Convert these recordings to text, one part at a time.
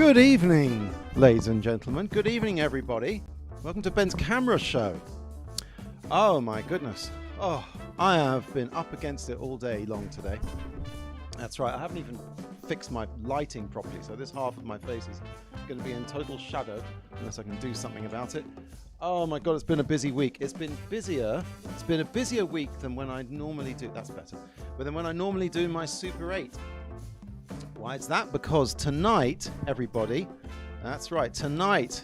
Good evening, ladies and gentlemen. Good evening, everybody. Welcome to Ben's Camera Show. Oh my goodness. Oh, I have been up against it all day long today. That's right, I haven't even fixed my lighting properly, so this half of my face is going to be in total shadow unless I can do something about it. Oh my god, it's been a busy week. It's been a busier week than when I normally do. That's better. But then when I normally do my Super 8. Why is that? Because tonight, everybody, that's right, tonight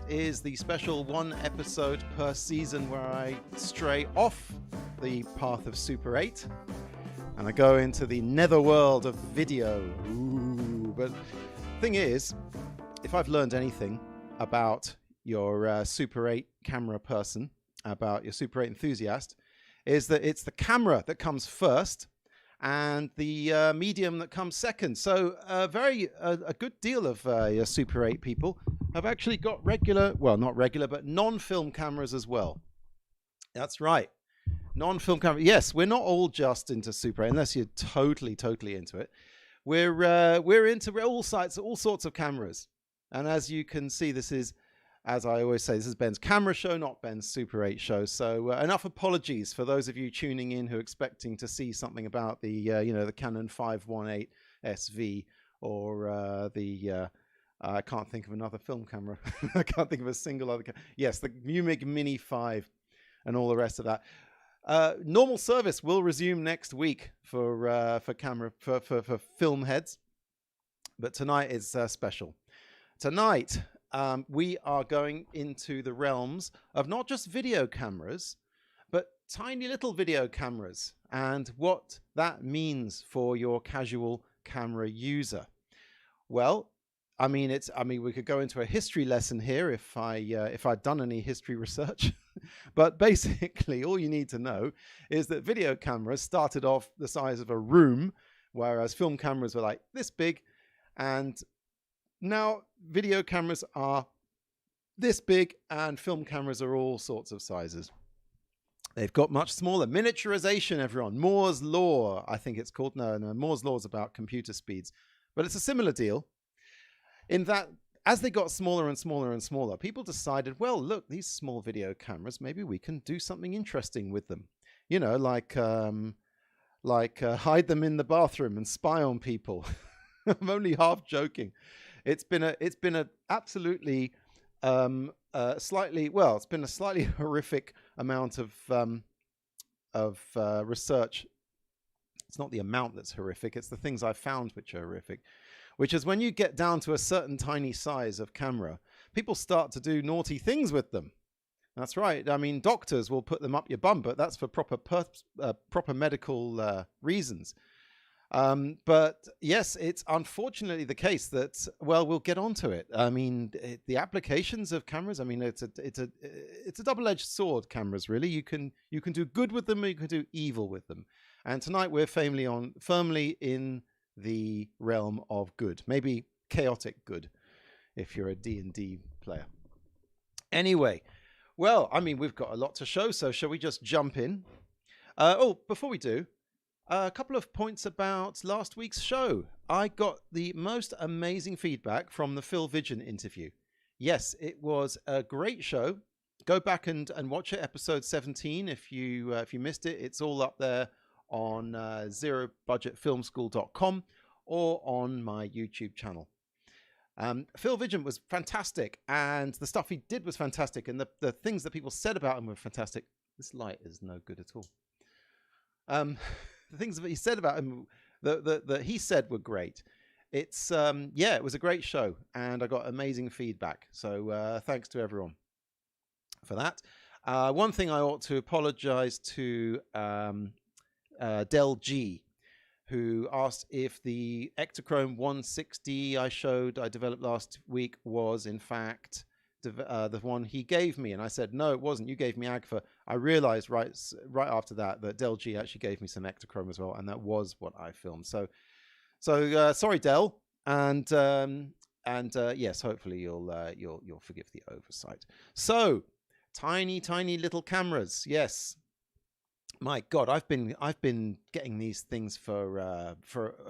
is the special one episode per season where I stray off the path of Super 8 and I go into the netherworld of video. Ooh, but the thing is, if I've learned anything about your Super 8 camera person, about your Super 8 enthusiast, is that it's the camera that comes first and the medium that comes second. So a good deal of your Super 8 people have actually got but non-film cameras as well. That's right. Non-film camera. Yes, we're not all just into Super 8 unless you're totally into it. We're into all sorts of cameras. And as you can see, this is, as I always say, this is Ben's Camera Show, not Ben's Super 8 Show. So enough apologies for those of you tuning in who are expecting to see something about the the Canon 518 SV or I can't think of another film camera. I can't think of a single other. Yes, the Umig Mini 5 and all the rest of that. Normal service will resume next week for film heads, but tonight is special. Tonight. We are going into the realms of not just video cameras, but tiny little video cameras and what that means for your casual camera user. Well, we could go into a history lesson here if I'd done any history research, but basically all you need to know is that video cameras started off the size of a room, whereas film cameras were like this big, and now video cameras are this big and film cameras are all sorts of sizes. They've got much smaller. Miniaturization, everyone. Moore's Law, I think it's called. No, Moore's Law is about computer speeds. But it's a similar deal in that as they got smaller and smaller and smaller, people decided, well, look, these small video cameras, maybe we can do something interesting with them. You know, like hide them in the bathroom and spy on people. I'm only half joking. It's been a absolutely slightly horrific amount of research. It's not the amount that's horrific, it's the things I've found which are horrific, which is when you get down to a certain tiny size of camera, people start to do naughty things with them. That's right. I mean, doctors will put them up your bum, but that's for proper medical reasons. But yes, it's unfortunately the case that, well, we'll get onto it. I mean, the applications of cameras, I mean, it's a double-edged sword, cameras, really. You can do good with them or you can do evil with them. And tonight we're firmly in the realm of good, maybe chaotic good, if you're a D&D player. Anyway, well, I mean, we've got a lot to show, so shall we just jump in? Before we do, a couple of points about last week's show. I got the most amazing feedback from the Phil Vigin interview. Yes, it was a great show. Go back and watch it, episode 17. If you missed it, it's all up there on zerobudgetfilmschool.com or on my YouTube channel. Phil Vigin was fantastic, and the stuff he did was fantastic, and the things that people said about him were fantastic. This light is no good at all. The things that he said about him that he said were great. It's it was a great show, and I got amazing feedback. So thanks to everyone for that. One thing I ought to apologize to Del G, who asked if the Ektachrome 160 I developed last week was in fact the one he gave me, and I said no, it wasn't. You gave me Agfa. I realized right after that Del G actually gave me some Ektachrome as well, and that was what I filmed. So sorry, Del, and yes, hopefully you'll forgive the oversight. So tiny little cameras, yes. My God, I've been getting these things for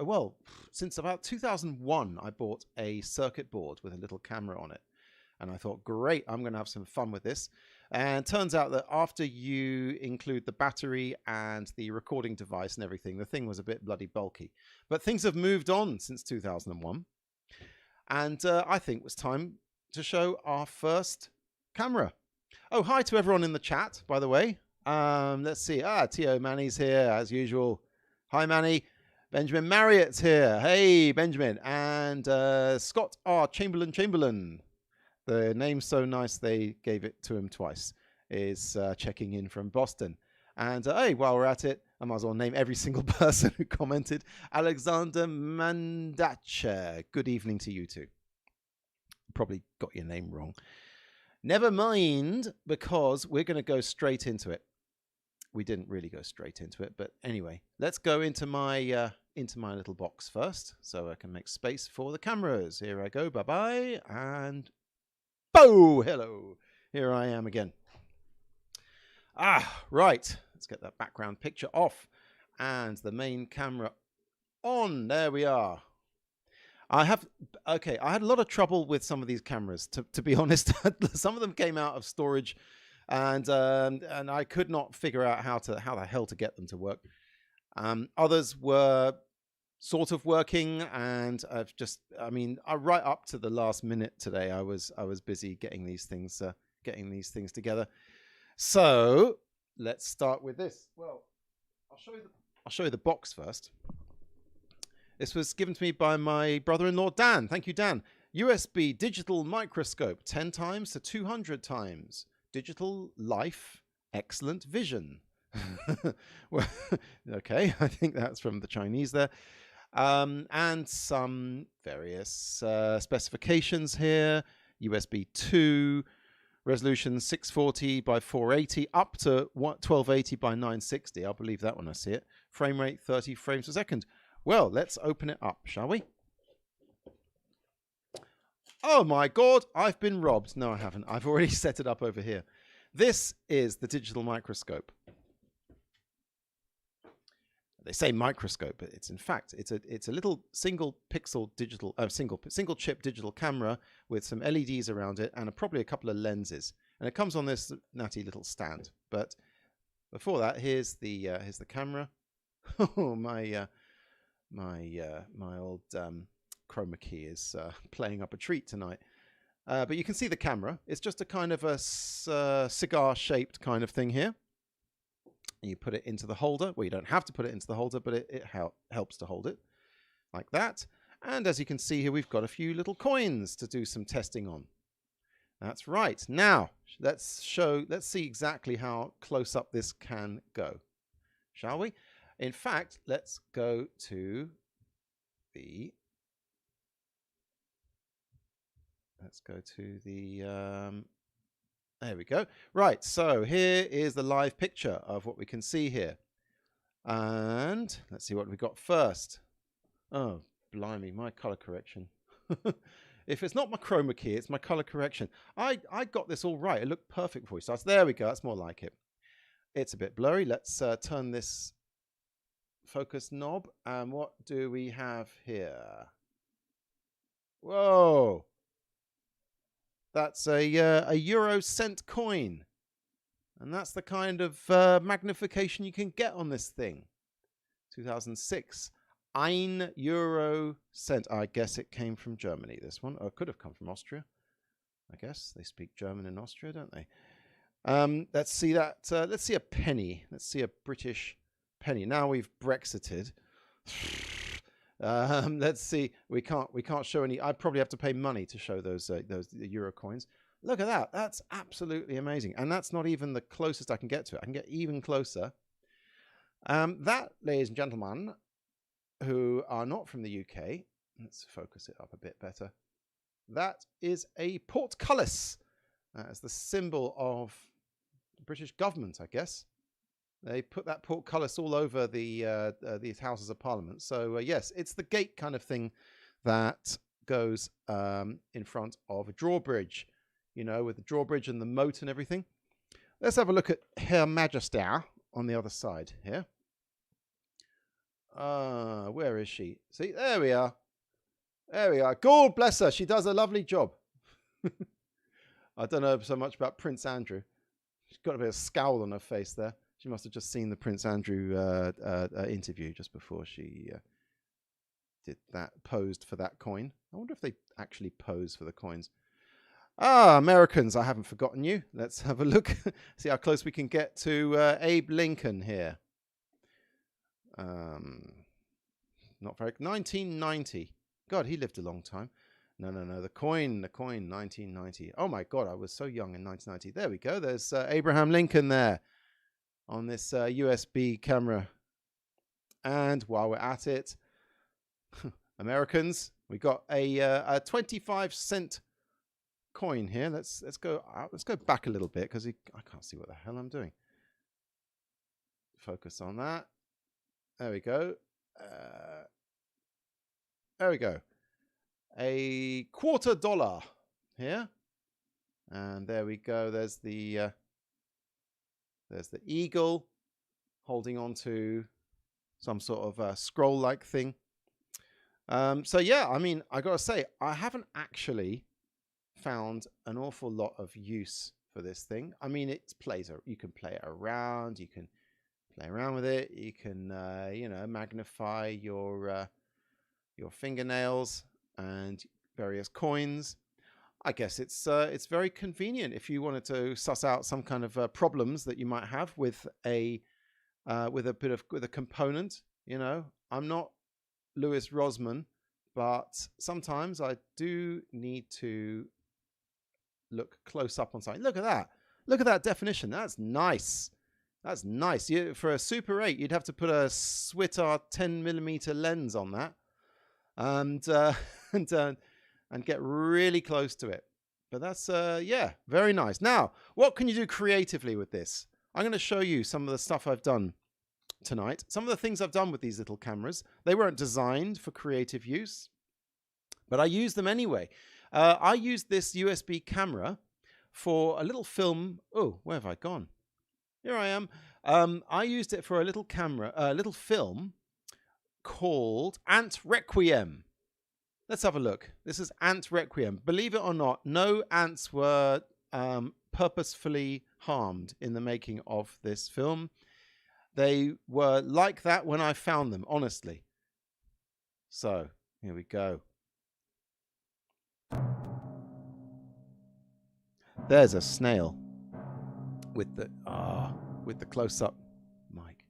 well, since about 2001. I bought a circuit board with a little camera on it, and I thought, great, I'm going to have some fun with this. And turns out that after you include the battery and the recording device and everything, the thing was a bit bloody bulky. But things have moved on since 2001, and I think it was time to show our first camera. Oh, hi to everyone in the chat, by the way. Let's see. T.O. Manny's here as usual. Hi, Manny. Benjamin Marriott's here. Hey, Benjamin. And Scott R. Chamberlain. The name's so nice they gave it to him twice. Is checking in from Boston. And hey, while we're at it, I might as well name every single person who commented. Alexander Mandacha. Good evening to you too. Probably got your name wrong. Never mind, because we're going to go straight into it. We didn't really go straight into it, but anyway, let's go into my little box first, so I can make space for the cameras. Here I go, bye-bye, and boom, hello. Here I am again. Right, let's get that background picture off, and the main camera on. There we are. I had a lot of trouble with some of these cameras, to be honest. Some of them came out of storage, and I could not figure out how the hell to get them to work. Others were sort of working, and right up to the last minute today, I was busy getting these things together. So let's start with this. Well, I'll show you the box first. This was given to me by my brother-in-law, Dan. Thank you, Dan. USB digital microscope, 10 times to 200 times. Digital life, excellent vision. Well, okay, I think that's from the Chinese there. And some various specifications here. USB 2, resolution 640 by 480, up to 1280 by 960. I'll believe that when I see it. Frame rate 30 frames per second. Well, let's open it up, shall we? Oh my God, I've been robbed. No, I haven't. I've already set it up over here. This is the digital microscope. They say microscope, but it's in fact it's a little single pixel digital single chip digital camera with some LEDs around it and probably a couple of lenses. And it comes on this natty little stand. But before that, here's the camera. Oh my. My old chroma key is playing up a treat tonight. But you can see the camera. It's just a kind of a cigar-shaped kind of thing here. You put it into the holder. Well, you don't have to put it into the holder, but it helps to hold it like that. And as you can see here, we've got a few little coins to do some testing on. That's right. Now, let's see exactly how close up this can go, shall we? In fact, let's go to the there we go. Right, so here is the live picture of what we can see here. And let's see what we got first. Oh, blimey, my color correction. If it's not my chroma key, it's my color correction. I got this all right. It looked perfect for you. So there we go. That's more like it. It's a bit blurry. Let's turn this focus knob, and what do we have here? Whoa, that's a euro cent coin, and that's the kind of magnification you can get on this thing. 2006, ein Euro cent. I guess it came from Germany, this one, or it could have come from Austria. I guess they speak German in Austria, don't they? Let's see that. Let's see a penny. Let's see a British penny. Now we've Brexited. Let's see. We can't show any. I probably have to pay money to show those euro coins. Look at that. That's absolutely amazing. And that's not even the closest I can get to it. I can get even closer. That, ladies and gentlemen, who are not from the UK, let's focus it up a bit better. That is a portcullis. That is the symbol of the British government, I guess. They put that portcullis all over these Houses of Parliament. So, yes, it's the gate kind of thing that goes in front of a drawbridge, you know, with the drawbridge and the moat and everything. Let's have a look at Her Majesty. on the other side here. Where is she? See, there we are. There we are. God bless her. She does a lovely job. I don't know so much about Prince Andrew. She's got a bit of scowl on her face there. She must have just seen the Prince Andrew interview just before she did that, posed for that coin. I wonder if they actually pose for the coins. Ah, Americans, I haven't forgotten you. Let's have a look. See how close we can get to Abe Lincoln here. Not very. 1990. God, he lived a long time. No. The coin, 1990. Oh my God, I was so young in 1990. There we go. There's Abraham Lincoln there on this USB camera. And while we're at it, Americans, we got a 25-cent coin here. Let's go out. Let's go back a little bit because I can't see what the hell I'm doing. Focus on that. There we go. There we go. A $quarter here, and there we go. There's the eagle holding on to some sort of scroll-like thing. So yeah, I mean, I gotta say, I haven't actually found an awful lot of use for this thing. I mean, you can play it around, you can play around with it, you can magnify your fingernails and various coins. I guess it's very convenient if you wanted to suss out some kind of problems that you might have with a component. You know, I'm not Louis Rosman, but sometimes I do need to look close up on something. Look at that. Look at that definition. That's nice. That's nice. For a Super 8, you'd have to put a Switar 10mm lens on that, and get really close to it. But that's yeah, very nice. Now, what can you do creatively with this? I'm going to show you some of the stuff I've done tonight. Some of the things I've done with these little cameras. They weren't designed for creative use, but I use them anyway. I used this USB camera for a little film. Oh, where have I gone? Here I am. I used it for a little film called Ant Requiem. Let's have a look. This is Ant Requiem. Believe it or not, no ants were purposefully harmed in the making of this film. They were like that when I found them, honestly. So, here we go. There's a snail with the close-up mic.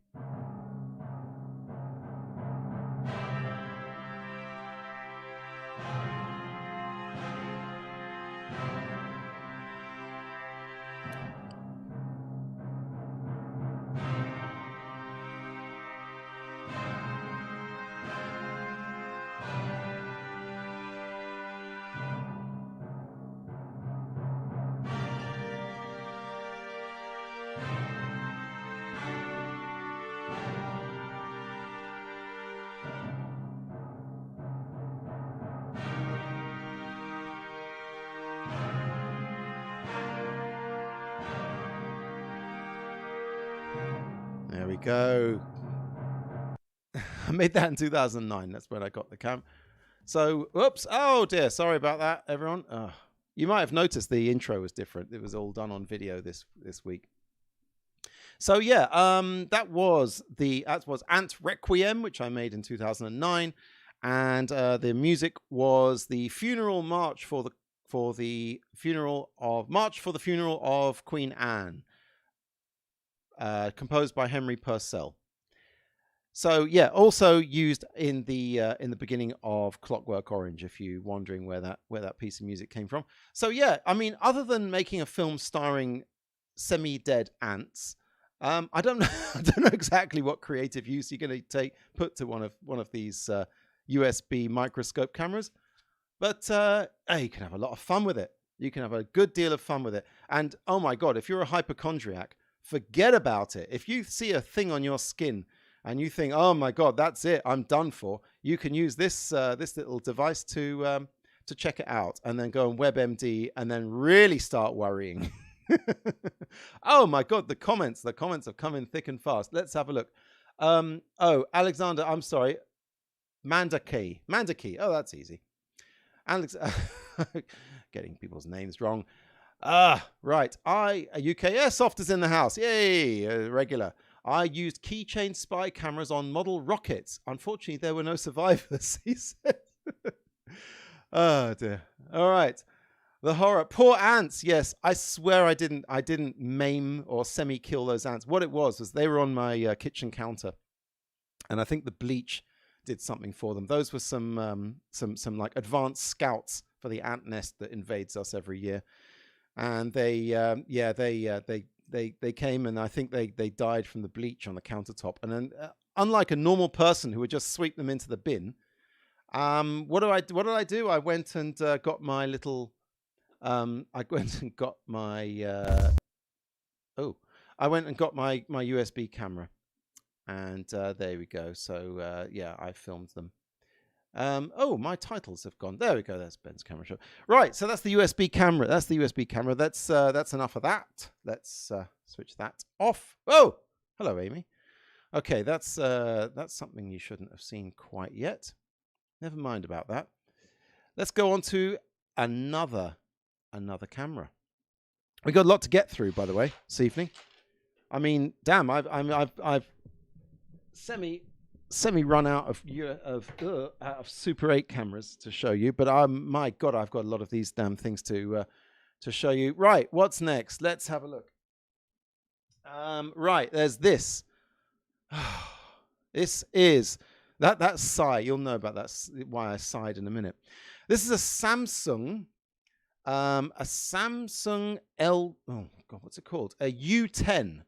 There we go. I made that in 2009. That's when I got the cam. So, whoops. Oh dear. Sorry about that, everyone. You might have noticed the intro was different. It was all done on video this week. So yeah, that was Ant Requiem, which I made in 2009, and the music was the funeral march for the funeral of Queen Anne. Composed by Henry Purcell. So yeah, also used in the beginning of Clockwork Orange. If you're wondering where that piece of music came from. So yeah, I mean, other than making a film starring semi-dead ants, I don't know exactly what creative use you're going to put to one of these USB microscope cameras, but you can have a lot of fun with it. You can have a good deal of fun with it. And oh my God, if you're a hypochondriac, forget about it. If you see a thing on your skin and you think, "Oh my God, that's it, I'm done for," you can use this little device to check it out, and then go on WebMD, and then really start worrying. Oh my God, the comments have come in thick and fast. Let's have a look. Oh, Alexander, I'm sorry. Mandaki. Oh, that's easy. Alex, getting people's names wrong. Right. UK Airsoft is in the house. Yay, regular. I used keychain spy cameras on model rockets. Unfortunately, there were no survivors, he said. Oh dear. All right. The horror. Poor ants. Yes, I swear I didn't maim or semi-kill those ants. What it was they were on my kitchen counter, and I think the bleach did something for them. Those were some like advanced scouts for the ant nest that invades us every year, and they came, and I think they died from the bleach on the countertop. And then, unlike a normal person who would just sweep them into the bin, what did I do? I went and got my little. I went and got my my USB camera, and there we go. So yeah, I filmed them. Oh, my titles have gone. There we go. That's Ben's camera show. Right, so that's the USB camera. That's enough of that. Let's switch that off. Oh, hello, Amy. Okay, that's something you shouldn't have seen quite yet. Never mind about that. Let's go on to another camera. We got a lot to get through, by the way, this evening. I mean, damn, I've semi run out of Super 8 cameras to show you, but my God, I've got a lot of these damn things to show you. Right, what's next? Let's have a look. Right, there's this. This is that sigh. You'll know about that. Why I sighed in a minute. This is a Samsung L. Oh God, what's it called? A U10.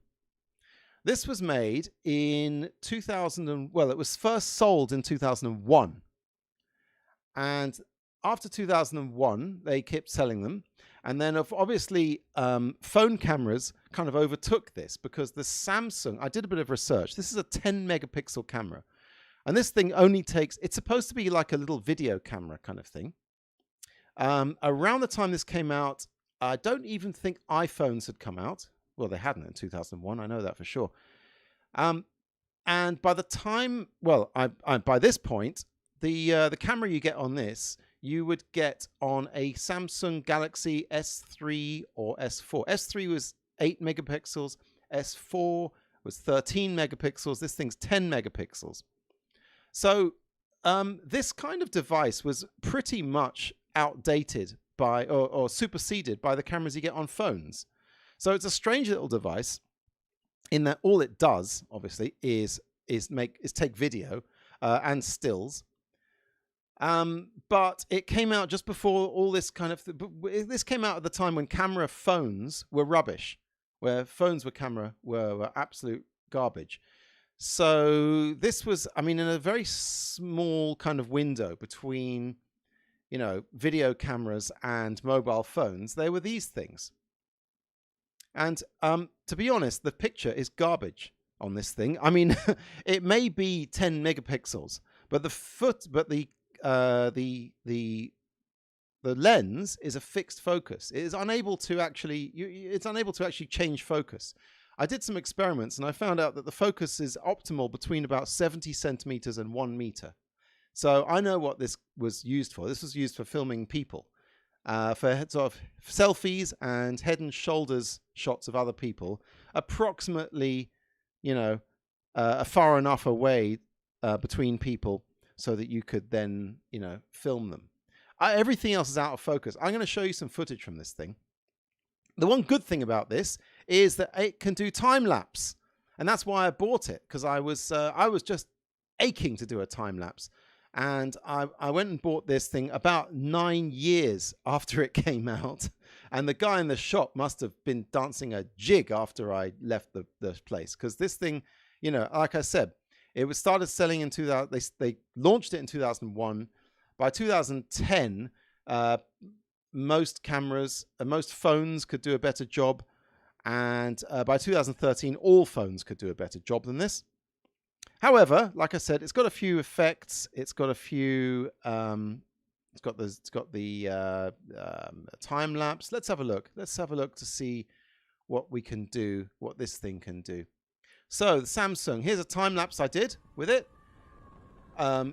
This was made in 2000. Well, it was first sold in 2001, and after 2001, they kept selling them. And then, obviously, phone cameras kind of overtook this because the Samsung. I did a bit of research. This is a 10 megapixel camera, and this thing only takes. It's supposed to be like a little video camera kind of thing. Around the time this came out, I don't even think iPhones had come out. Well, they hadn't in 2001. I know that for sure. And by the time, by this point, the camera you get on this, you would get on a Samsung Galaxy S3 or S4. S3 was 8 megapixels. S4 was 13 megapixels. This thing's 10 megapixels. So this kind of device was pretty much outdated by or superseded by the cameras you get on phones. So it's a strange little device in that all it does, obviously, is take video and stills. But it came out just before all this kind of. This came out at the time when camera phones were rubbish, where phones were absolute garbage. So this was, I mean, in a very small kind of window between, video cameras and mobile phones, there were these things. And to be honest, the picture is garbage on this thing. I mean, it may be 10 megapixels, but the lens is a fixed focus. It is unable to actually. It's unable to actually change focus. I did some experiments and I found out that the focus is optimal between about 70 centimeters and 1 meter. So I know what this was used for. This was used for filming people. For sort of selfies and head and shoulders shots of other people, approximately, far enough away between people so that you could then, film them. Everything else is out of focus. I'm going to show you some footage from this thing. The one good thing about this is that it can do time lapse, and that's why I bought it, because I was just aching to do a time lapse. And I went and bought this thing about 9 years after it came out. And the guy in the shop must have been dancing a jig after I left the place. Because this thing, like I said, it was started selling in 2000. They launched it in 2001. By 2010, most cameras, most phones could do a better job. And by 2013, all phones could do a better job than this. However, like I said, it's got a few effects. It's got a few. It's got the time lapse. Let's have a look. Let's have a look to see what we can do, what this thing can do. So the Samsung, here's a time lapse I did with it.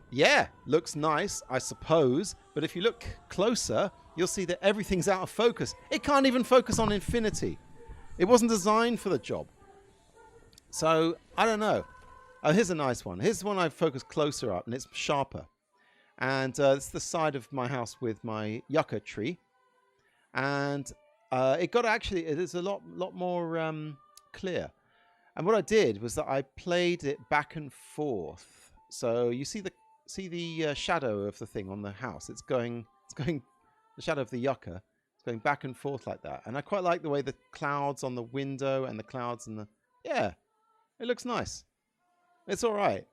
Yeah, looks nice, I suppose. But if you look closer, you'll see that everything's out of focus. It can't even focus on infinity. It wasn't designed for the job. So, I don't know. Oh, here's a nice one. Here's one I focused closer up, and it's sharper. And it's the side of my house with my yucca tree. And it is a lot more clear. And what I did was that I played it back and forth. So you see the shadow of the thing on the house. It's going the shadow of the yucca. It's going back and forth like that. And I quite like the way the clouds on the window and the clouds and yeah, it looks nice. It's all right.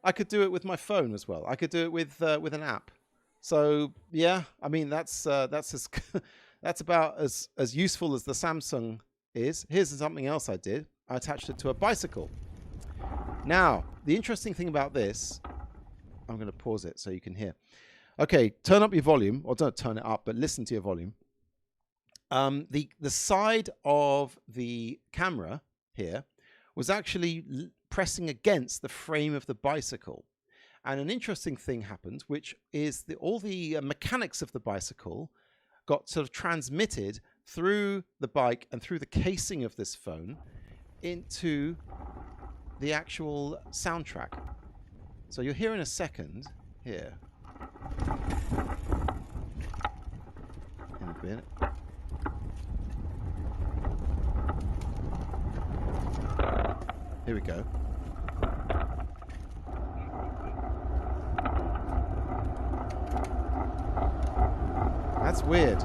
I could do it with my phone as well. I could do it with an app. So yeah, I mean that's that's about as useful as the Samsung is. Here's something else I did. I attached it to a bicycle. Now, the interesting thing about this, I'm going to pause it so you can hear. Okay, turn up your volume, or don't turn it up, but listen to your volume. The side of the camera here was actually pressing against the frame of the bicycle. And an interesting thing happened, which is all the mechanics of the bicycle got sort of transmitted through the bike and through the casing of this phone into the actual soundtrack. So you'll hear in a second here. In a minute. Here we go. That's weird.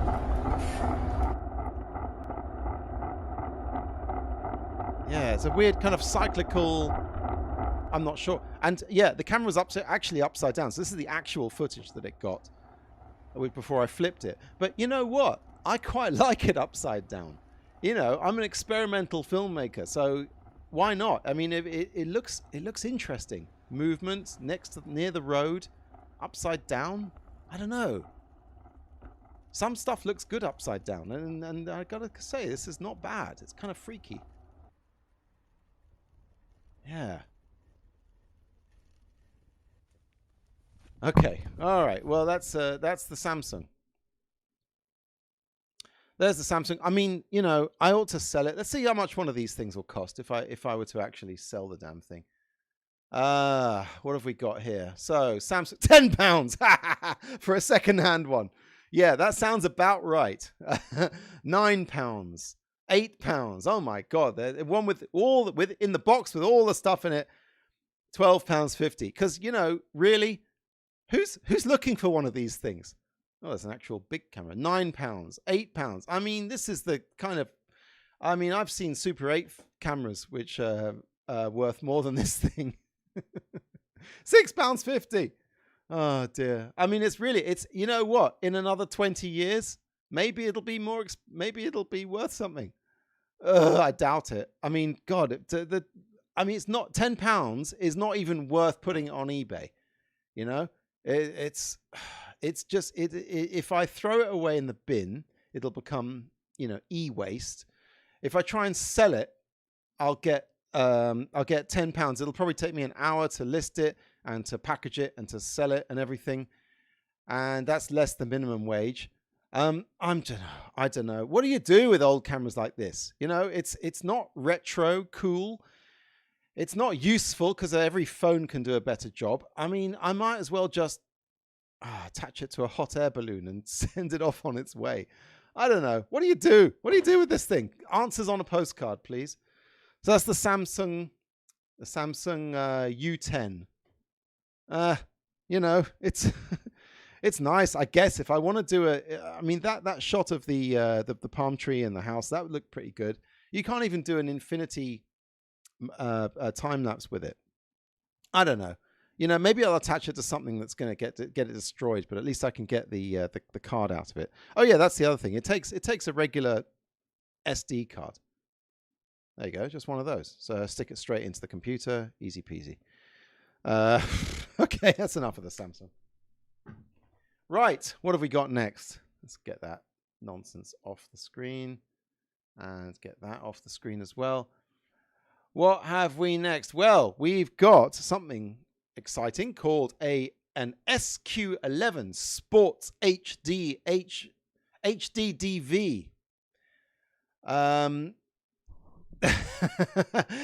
Yeah, it's a weird kind of cyclical. I'm not sure. And yeah, the camera was actually upside down. So this is the actual footage that it got before I flipped it. But you know what? I quite like it upside down. You know, I'm an experimental filmmaker, so why not? I mean, it looks interesting. Movement near the road, upside down. I don't know. Some stuff looks good upside down, and I gotta say, this is not bad. It's kind of freaky. Yeah. Okay. All right. Well, that's the Samsung. There's the Samsung. I mean, you know, I ought to sell it. Let's see how much one of these things will cost if I were to actually sell the damn thing. What have we got here? So Samsung, £10 for a second-hand one. Yeah, that sounds about right. £9, £8. Oh my God! The one with in the box with all the stuff in it, £12.50. Because you know, really, who's looking for one of these things? Oh, there's an actual big camera. £9, £8. I mean, this is the kind of. I mean, I've seen Super 8 cameras which are worth more than this thing. £6.50. Oh dear. I mean, it's you know what? In another 20 years, maybe it'll be maybe it'll be worth something. I doubt it. I mean, God, I mean, it's not £10 is not even worth putting it on eBay. You know, it's just if I throw it away in the bin, it'll become, you know, e-waste. If I try and sell it, I'll get £10. It'll probably take me an hour to list it and to package it and to sell it and everything, and that's less than minimum wage. I don't know. What do you do with old cameras like this? You know, it's not retro cool. It's not useful because every phone can do a better job. I mean, I might as well just attach it to a hot air balloon and send it off on its way. I don't know. What do you do? What do you do with this thing? Answers on a postcard, please. So that's the Samsung U10. You know, it's it's nice, I guess. If I want to do I mean, that shot of the palm tree in the house, that would look pretty good. You can't even do an infinity time lapse with it. I don't know. You know, maybe I'll attach it to something that's going to get it destroyed, but at least I can get the card out of it. Oh yeah, that's the other thing. It takes a regular SD card. There you go, just one of those. So stick it straight into the computer, easy peasy. Okay, that's enough of the Samsung. Right, what have we got next? Let's get that nonsense off the screen. and get that off the screen as well. What have we next? Well, we've got something exciting called an SQ11 Sports HDDV.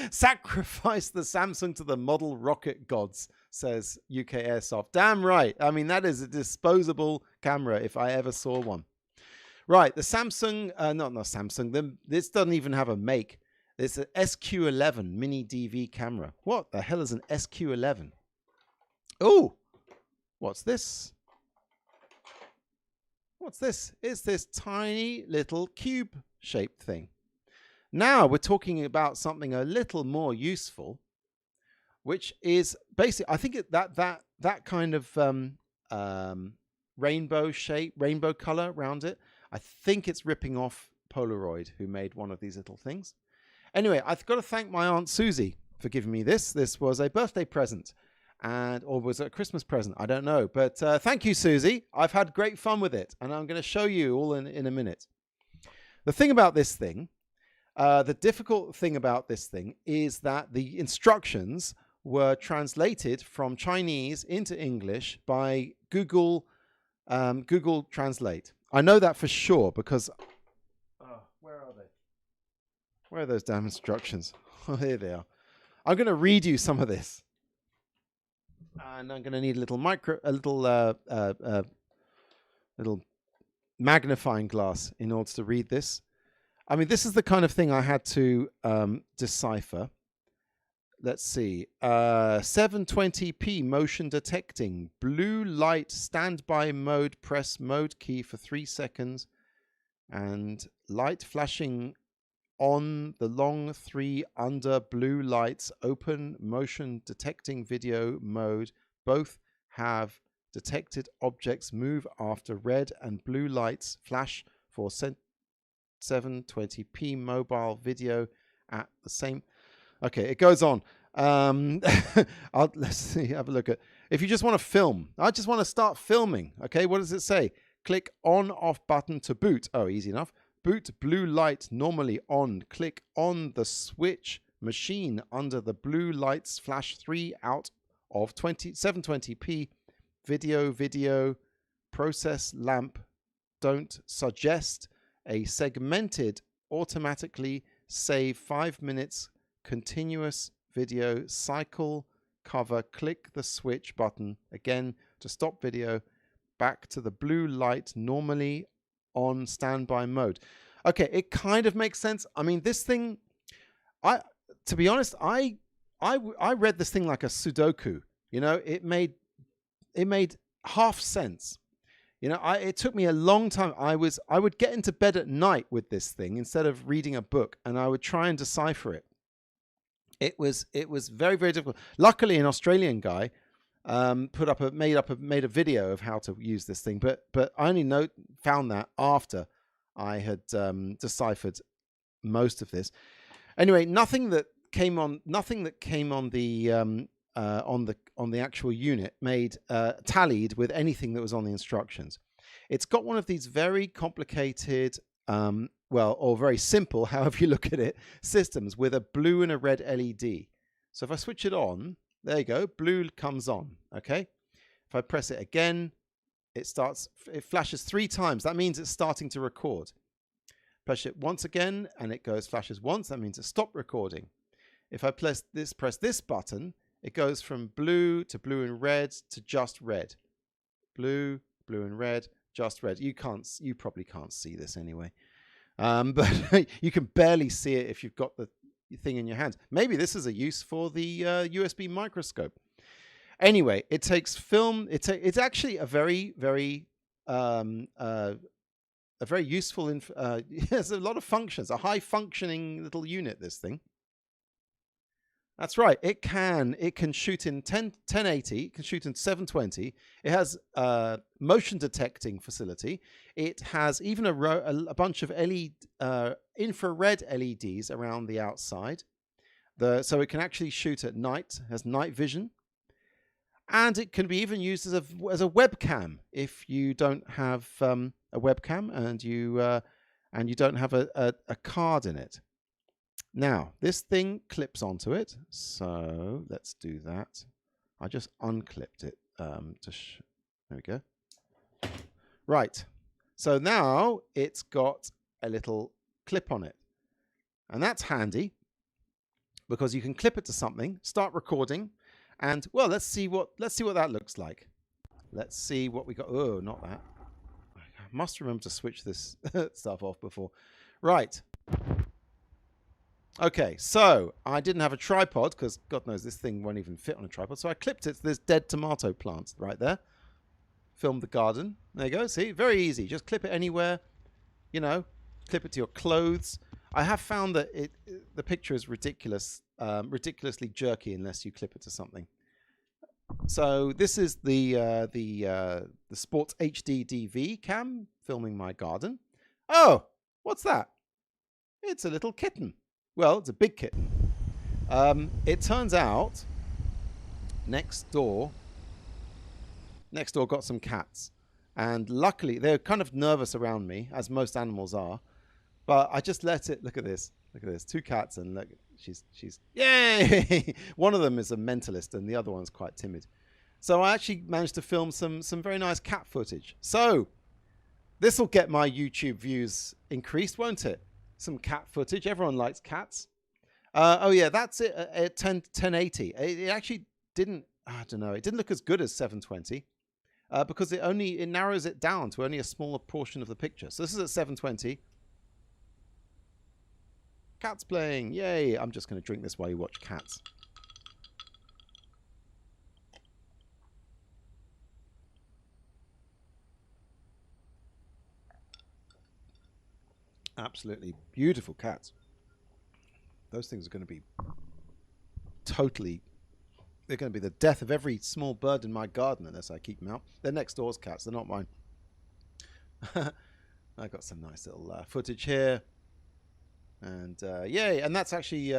Sacrifice the Samsung to the model rocket gods, says UK Airsoft. Damn right. I mean, that is a disposable camera if I ever saw one. Right, the Samsung, not Samsung, this doesn't even have a make. It's an SQ11 mini DV camera. What the hell is an SQ11? Oh, what's this? What's this? It's this tiny little cube-shaped thing. Now we're talking about something a little more useful, which is basically, I think that kind of rainbow shape, rainbow color around it. I think it's ripping off Polaroid, who made one of these little things. Anyway, I've got to thank my Aunt Susie for giving me this. This was a birthday present, or was it a Christmas present? I don't know. But thank you, Susie. I've had great fun with it, and I'm going to show you all in a minute. The thing about this thing, the difficult thing about this thing is that the instructions were translated from Chinese into English by Google Translate. I know that for sure because... where are they? Where are those damn instructions? Oh, here they are. I'm going to read you some of this. And I'm going to need a little little magnifying glass in order to read this. I mean, this is the kind of thing I had to decipher. Let's see. 720p motion detecting. Blue light standby mode. Press mode key for 3 seconds. And light flashing on the long 3 under blue lights. Open motion detecting video mode. Both have detected objects move after red and blue lights flash for 720p mobile video at the same... Okay, it goes on. Let's see, have a look at... If you just want to film, I just want to start filming. Okay, what does it say? Click on/off button to boot. Oh, easy enough. Boot blue light normally on. Click on the switch machine under the blue lights. Flash 3 out of 720p. Video. Process lamp. Don't suggest. A segmented automatically save 5 minutes continuous video cycle cover. Click the switch button again to stop video. Back to the blue light normally on standby mode. Okay, it kind of makes sense. I mean, this thing, to be honest, I read this thing like a Sudoku. You know, it made half sense. You know, it took me a long time. I would get into bed at night with this thing instead of reading a book, and I would try and decipher it. It was very, very difficult. Luckily, an Australian guy made a video of how to use this thing, but I only found that after I had deciphered most of this. Anyway, nothing that came on the actual unit tallied with anything that was on the instructions. It's got one of these very complicated, or very simple, however you look at it, systems with a blue and a red LED. So if I switch it on, there you go, blue comes on, okay? If I press it again, it flashes 3 times. That means it's starting to record. Press it once again, and it flashes once. That means it stopped recording. If I press this button, it goes from blue to blue and red to just red. Blue and red, just red. You probably can't see this anyway. But you can barely see it if you've got the thing in your hands. Maybe this is a use for the USB microscope. Anyway, it takes film. It's actually a very, very useful. There's a lot of functions. A high functioning little unit. This thing. That's right. It can shoot in 1080. It can shoot in 720. It has motion detecting facility. It has even a bunch of infrared LEDs around the outside. So it can actually shoot at night. It has night vision, and it can be even used as a webcam if you don't have a webcam and you don't have a card in it. Now, this thing clips onto it, so let's do that. I just unclipped it. There we go. Right, so now it's got a little clip on it, and that's handy because you can clip it to something, start recording, and well, let's see what that looks like. Let's see what we got. Oh, not that. I must remember to switch this stuff off before. Right. Okay, so I didn't have a tripod because God knows this thing won't even fit on a tripod. So I clipped it to this dead tomato plant right there. Filmed the garden. There you go. See, very easy. Just clip it anywhere. You know, clip it to your clothes. I have found that the picture is ridiculously jerky unless you clip it to something. So this is the Sports HDDV cam filming my garden. Oh, what's that? It's a little kitten. Well, it's a big kitten. It turns out next door got some cats, and luckily they're kind of nervous around me, as most animals are. But I just let it. Look at this. Look at this. 2 cats, and look, she's yay! One of them is a mentalist, and the other one's quite timid. So I actually managed to film some very nice cat footage. So this will get my YouTube views increased, won't it? Some cat footage. Everyone likes cats. Oh yeah, that's it at 1080. It actually didn't. I don't know. It didn't look as good as 720 because it narrows it down to only a smaller portion of the picture. So this is at 720. Cats playing. Yay! I'm just going to drink this while you watch cats. Absolutely beautiful cats. Those things are going to be they're going to be the death of every small bird in my garden unless I keep them out. They're next door's cats. They're not mine. I got some nice little footage here. And yay. And that's actually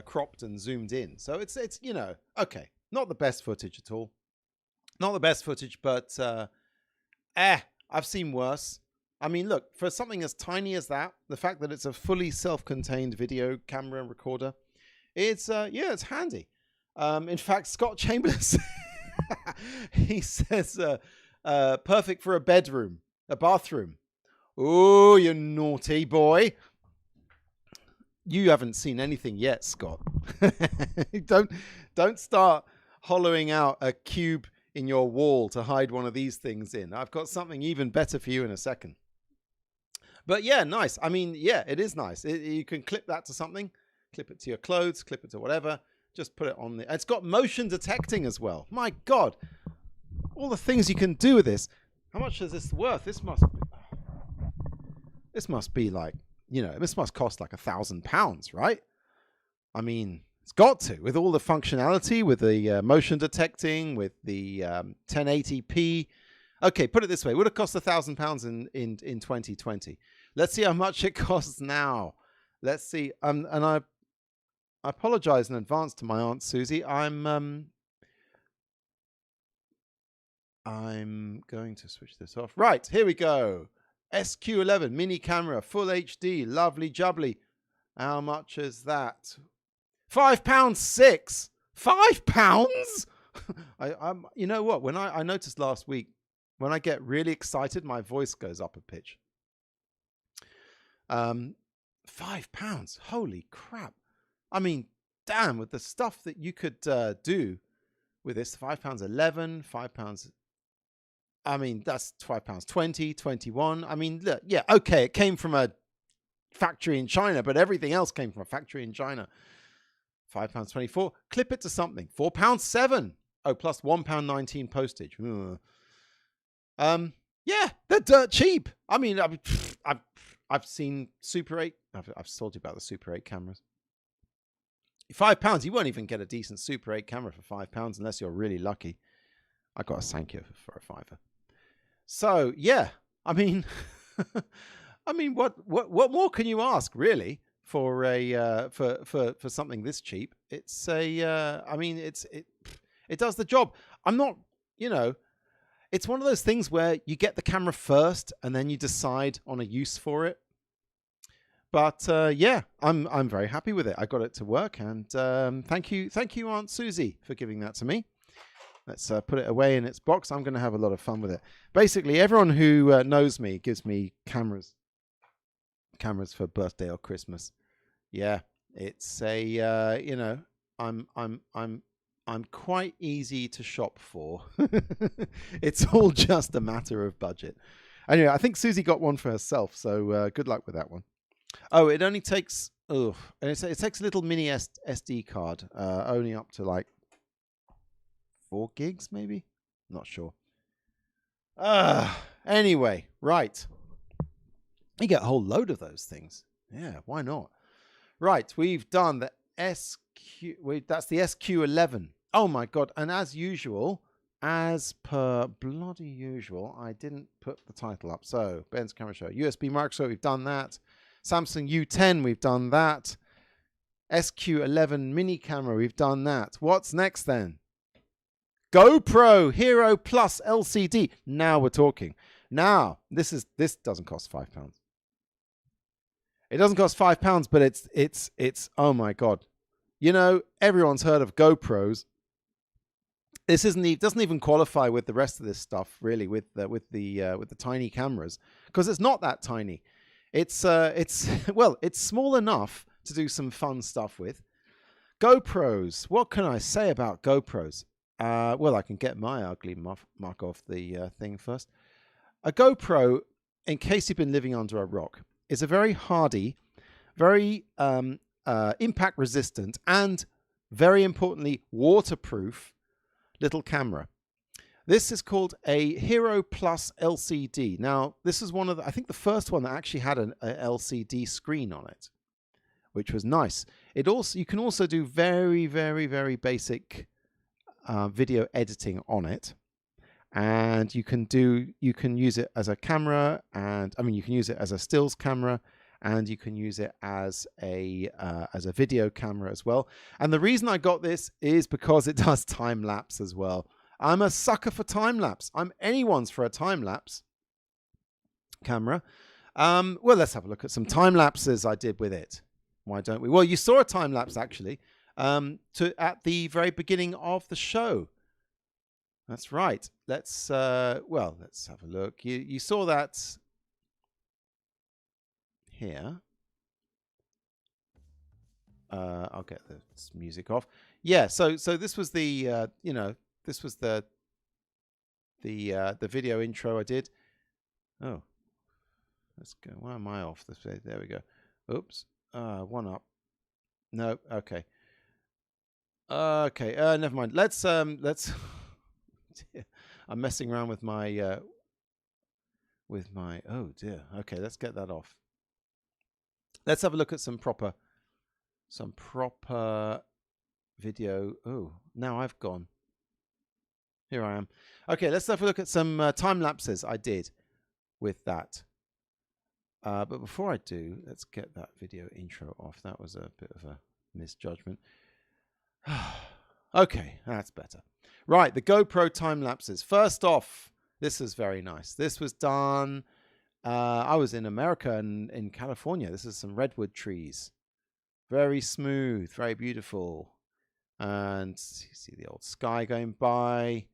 cropped and zoomed in. So it's you know, okay. Not the best footage at all. Not the best footage, but I've seen worse. I mean, look, for something as tiny as that, the fact that it's a fully self-contained video camera and recorder, it's it's handy. In fact, Scott Chambers, he says, perfect for a bathroom. Oh, you naughty boy. You haven't seen anything yet, Scott. Don't start hollowing out a cube in your wall to hide one of these things in. I've got something even better for you in a second. But yeah, nice. I mean, yeah, it is nice. You can clip that to something, clip it to your clothes, clip it to whatever. Just put it on the... It's got motion detecting as well. My God. All the things you can do with this. How much is this worth? This must be like, you know, this must cost like £1,000, right? I mean, it's got to. With all the functionality, with the motion detecting, with the 1080p... Okay, put it this way. It would have cost £1,000 in 2020. Let's see how much it costs now. Let's see. And I apologize in advance to my Aunt Susie. I'm going to switch this off. Right, here we go. SQ11 mini camera, full HD, lovely jubbly. How much is that? £5.6. £5? You know what? When I noticed last week, when I get really excited, my voice goes up a pitch. £5. Holy crap. I mean, damn, with the stuff that you could do with this, £5.11, £5. I mean, that's £5.20, 21. I mean, look, yeah, okay, it came from a factory in China, but everything else came from a factory in China. £5.24. Clip it to something. £4.7. Oh, plus £1.19 postage. Yeah, they're dirt cheap. I mean, I've seen Super 8. I've told you about the Super 8 cameras. £5, you won't even get a decent Super 8 camera for £5 unless you're really lucky. I got a Sankyo for a £5. So yeah, I mean, what more can you ask really for a for something this cheap? It's I mean, it does the job. I'm not, you know, it's one of those things where you get the camera first and then you decide on a use for it. But yeah, I'm very happy with it. I got it to work, and thank you, Aunt Susie, for giving that to me. Let's put it away in its box. I'm going to have a lot of fun with it. Basically, everyone who knows me gives me cameras for birthday or Christmas. Yeah, it's a you know, I'm quite easy to shop for. It's all just a matter of budget. Anyway, I think Susie got one for herself, so good luck with that one. Oh, it only takes and it takes a little mini SD card, only up to like 4 gigs, maybe. Not sure. Anyway, right. You get a whole load of those things. Yeah, why not? Right, we've done the SQ. That's the SQ11. Oh my god! And as usual, as per bloody usual, I didn't put the title up. So Ben's Camera Show, USB microscope. We've done that. Samsung U10. We've done that. SQ11 mini camera. We've done that. What's next then? GoPro Hero Plus LCD. Now we're talking. Now this doesn't cost £5. It doesn't cost £5, but it's oh my god. You know, everyone's heard of GoPros. This doesn't even qualify with the rest of this stuff really, with the tiny cameras, because it's not that tiny. It's well, it's small enough to do some fun stuff with. GoPros. What can I say about GoPros? Well, I can get my ugly mark off the thing first. A GoPro, in case you've been living under a rock, is a very hardy, very impact resistant, and very importantly, waterproof little camera. This is called a Hero Plus LCD. Now, this is one of I think the first one that actually had an LCD screen on it, which was nice. You can also do very, very, very basic video editing on it, and you can use it as a camera, and I mean you can use it as a stills camera, and you can use it as a video camera as well. And the reason I got this is because it does time lapse as well. I'm a sucker for time lapse. I'm anyone's for a time lapse camera. Well, let's have a look at some time lapses I did with it. Why don't we? Well, you saw a time lapse actually at the very beginning of the show. That's right. Let's have a look. You saw that here. I'll get the music off. Yeah. So this was the this was the video intro I did. Oh, let's go. Why am I off? There we go. Oops. One up. No. Okay. Okay. Never mind. Let's. I'm messing around with my. Oh dear. Okay. Let's get that off. Let's have a look at some proper video. Oh, now I've gone. Here I am. Okay. Let's have a look at some time lapses I did with that. But before I do, let's get that video intro off. That was a bit of a misjudgment. Okay, that's better. Right, the GoPro time lapses. First off, this is very nice. This was done. I was in America and in California. This is some redwood trees. Very smooth, very beautiful. And you see the old sky going by.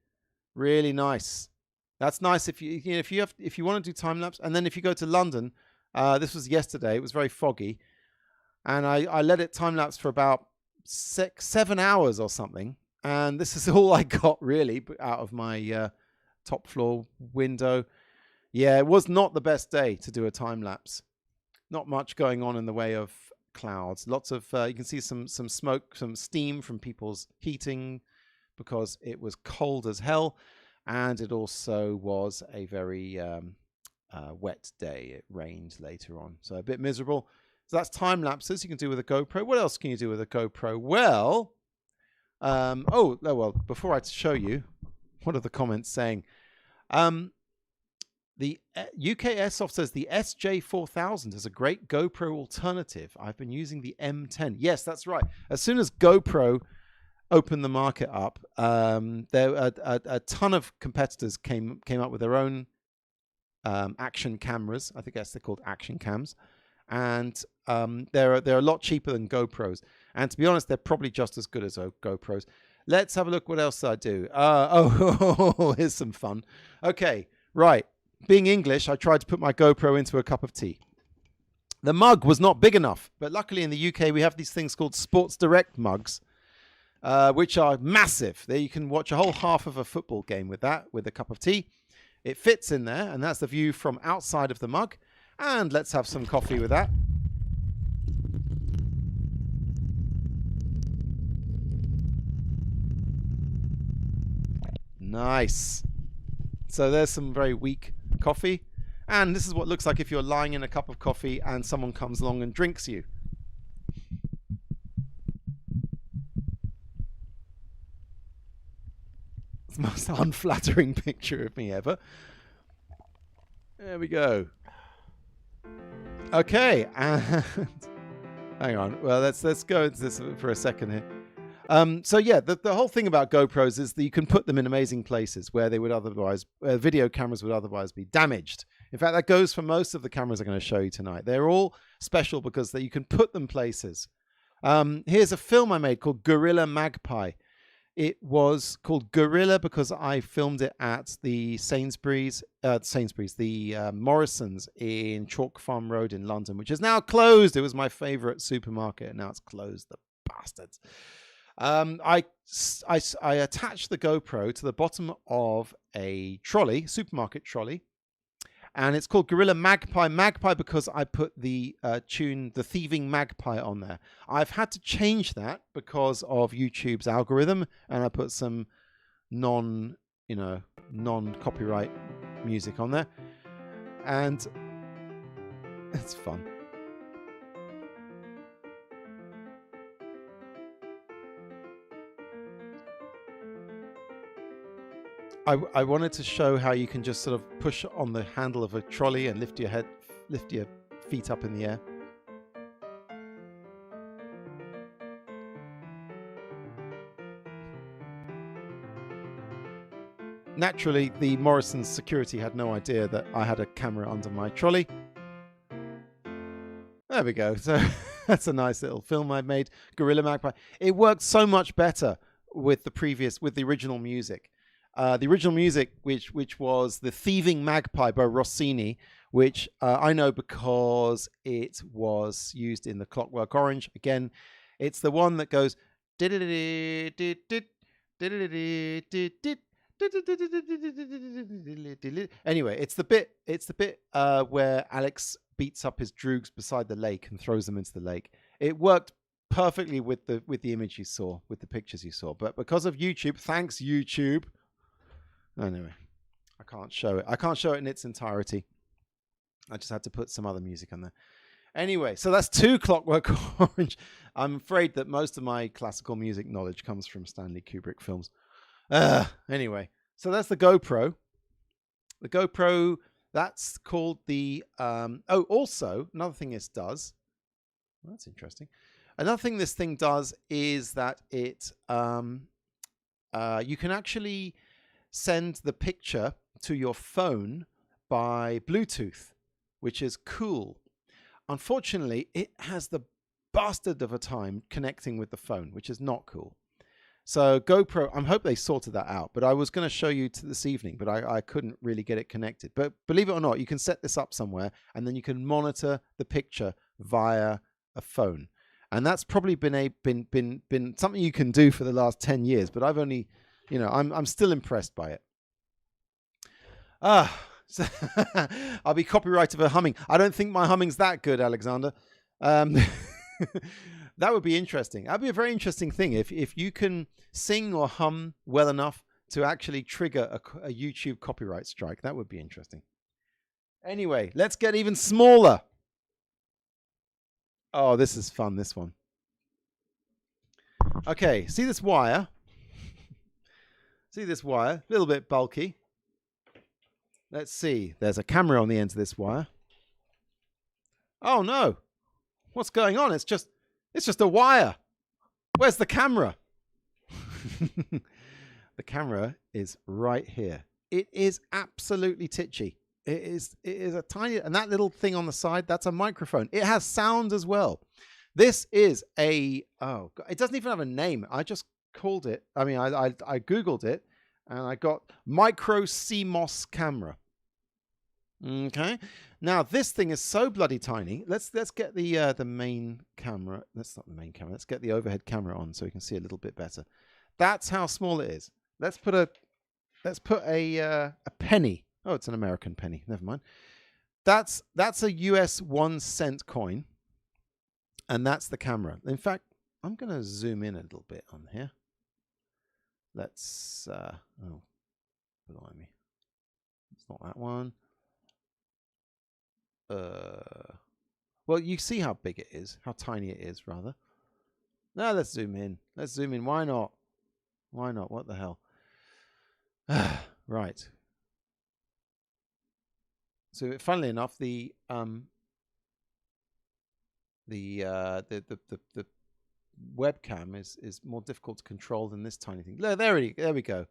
Really nice. That's nice if you want to do time lapse. And then if you go to London, this was yesterday. It was very foggy, and I let it time lapse for about 7 hours or something. And this is all I got really out of my top floor window. Yeah, it was not the best day to do a time lapse. Not much going on in the way of clouds. Lots of you can see some smoke, some steam from people's heating because it was cold as hell, and it also was a very wet day. It rained later on, so a bit miserable. So that's time lapses you can do with a GoPro. What else can you do with a GoPro? Well, before I show you, what are the comments saying? The UK Airsoft says the SJ4000 is a great GoPro alternative. I've been using the M10. Yes, that's right. As soon as GoPro opened the market up, there a ton of competitors came up with their own action cameras. I think they're called action cams. and they're a lot cheaper than GoPros. And to be honest, they're probably just as good as GoPros. Let's have a look what else I do. Here's some fun. Okay, right. Being English, I tried to put my GoPro into a cup of tea. The mug was not big enough, but luckily in the UK we have these things called Sports Direct mugs, which are massive. There you can watch a whole half of a football game with that, with a cup of tea. It fits in there, and that's the view from outside of the mug. And let's have some coffee with that. Nice. So there's some very weak coffee. And this is what it looks like if you're lying in a cup of coffee and someone comes along and drinks you. It's the most unflattering picture of me ever. There we go. Okay, and hang on. Well, let's go into this for a second here. So yeah, the whole thing about GoPros is that you can put them in amazing places where they would otherwise, video cameras would otherwise be damaged. In fact, that goes for most of the cameras I'm going to show you tonight. They're all special because you can put them places. Here's a film I made called Gorilla Magpie. It was called Gorilla because I filmed it at the Morrison's in Chalk Farm Road in London, which is now closed. It was my favorite supermarket, and now it's closed. The bastards. I attached the GoPro to the bottom of a trolley, supermarket trolley, and it's called Gorilla Magpie. Magpie because I put the tune "The Thieving Magpie" on there. I've had to change that because of YouTube's algorithm, and I put some non-copyright music on there, and it's fun. I wanted to show how you can just sort of push on the handle of a trolley and lift your feet up in the air. Naturally, the Morrison's security had no idea that I had a camera under my trolley. There we go. So that's a nice little film I made, Gorilla Magpie. It worked so much better with the original music. The original music, which was The Thieving Magpie by Rossini, which I know because it was used in The Clockwork Orange. Again, it's the one that goes. Anyway, it's the bit where Alex beats up his droogs beside the lake and throws them into the lake. It worked perfectly with the image you saw, with the pictures you saw, but because of YouTube, thanks YouTube. Anyway, I can't show it. I can't show it in its entirety. I just had to put some other music on there. Anyway, so that's 2 Clockwork Orange. I'm afraid that most of my classical music knowledge comes from Stanley Kubrick films. Anyway, so that's the GoPro. The GoPro, that's called the... also, another thing this does... Well, that's interesting. Another thing this thing does is that it... you can actually send the picture to your phone by Bluetooth, which is cool. Unfortunately, it has the bastard of a time connecting with the phone, which is not cool. So GoPro, I hope they sorted that out, but I was going to show you this evening, but I couldn't really get it connected. But believe it or not, you can set this up somewhere, and then you can monitor the picture via a phone. And that's probably been something you can do for the last 10 years, but I've only... I'm still impressed by it. So I'll be copyrighted for humming. I don't think my humming's that good, Alexander. That would be interesting. That'd be a very interesting thing if you can sing or hum well enough to actually trigger a YouTube copyright strike. That would be interesting. Anyway, let's get even smaller. Oh, this is fun, this one. Okay, see this wire? See this wire? A little bit bulky. Let's see. There's a camera on the end of this wire. Oh no. What's going on? It's just a wire. Where's the camera? The camera is right here. It is absolutely titchy. It is a tiny, and that little thing on the side, that's a microphone. It has sound as well. This is a, oh, God, it doesn't even have a name. I just called it, I mean, I Googled it, and I got micro CMOS camera. Okay. Now, this thing is so bloody tiny. Let's get the main camera. That's not the main camera. Let's get the overhead camera on so we can see a little bit better. That's how small it is. Let's put a penny. Oh, it's an American penny. Never mind. That's a US 1 cent coin, and that's the camera. In fact, I'm going to zoom in a little bit on here. Let's oh, blimey. It's not that one. Well, you see how big it is, how tiny it is, rather. Now let's zoom in. Let's zoom in. Why not? Why not? What the hell? Right. So, funnily enough, the webcam is more difficult to control than this tiny thing. There we go.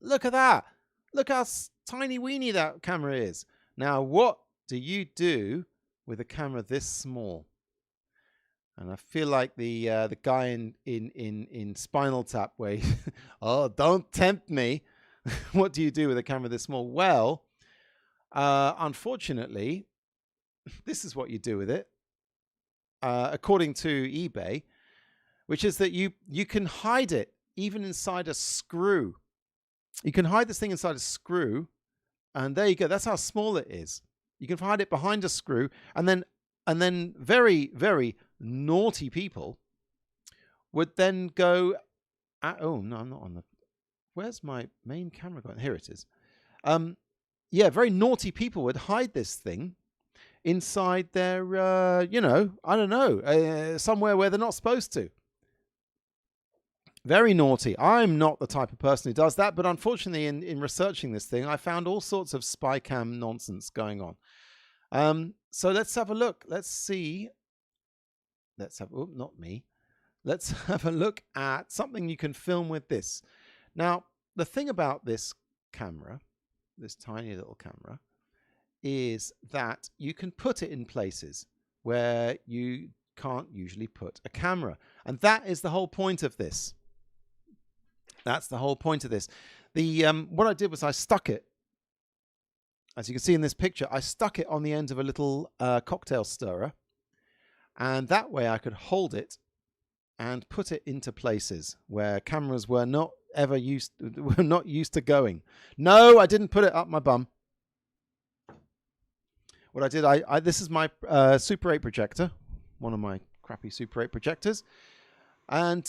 Look at that. Look how tiny weeny that camera is. Now, what do you do with a camera this small? And I feel like the guy in Spinal Tap way. Oh, don't tempt me. What do you do with a camera this small? Well, unfortunately, this is what you do with it, according to eBay, which is that you can hide it even inside a screw. You can hide this thing inside a screw, and there you go. That's how small it is. You can hide it behind a screw, and then very, very naughty people would then go, oh no, I'm not on the. Where's my main camera going? Here it is. Yeah, very naughty people would hide this thing inside their, you know, I don't know, somewhere where they're not supposed to. Very naughty. I'm not the type of person who does that, but unfortunately in researching this thing, I found all sorts of spycam nonsense going on. So let's have a look. Let's see. Let's have, oh, not me. Let's have a look at something you can film with this. Now, the thing about this camera, this tiny little camera, is that you can put it in places where you can't usually put a camera. And that is the whole point of this. That's the whole point of this. What I did was I stuck it, as you can see in this picture, I stuck it on the end of a little cocktail stirrer. And that way I could hold it and put it into places where cameras were not used to going. No, I didn't put it up my bum. What I did, this is my Super 8 projector, one of my crappy Super 8 projectors. And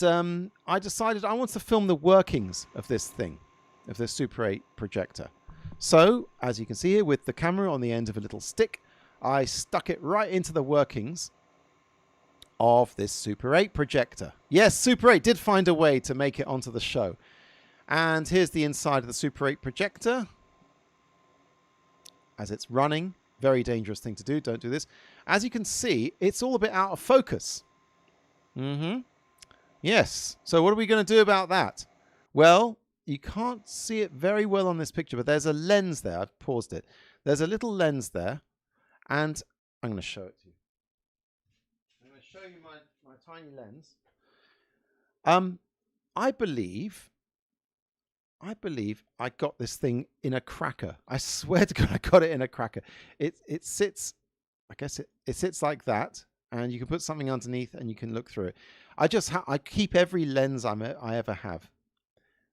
I decided I want to film the workings of this thing, of this Super 8 projector. So, as you can see here, with the camera on the end of a little stick, I stuck it right into the workings of this Super 8 projector. Yes, Super 8 did find a way to make it onto the show. And here's the inside of the Super 8 projector as it's running. Very dangerous thing to do. Don't do this. As you can see, it's all a bit out of focus. Yes. So what are we going to do about that? Well, you can't see it very well on this picture, but there's a lens there. I've paused it. There's a little lens there, and I'm going to show it to you. I'm going to show you my tiny lens. I believe I got this thing in a cracker. I swear to God, I got it in a cracker. It sits, I guess it sits like that, and you can put something underneath and you can look through it. I keep every lens I ever have.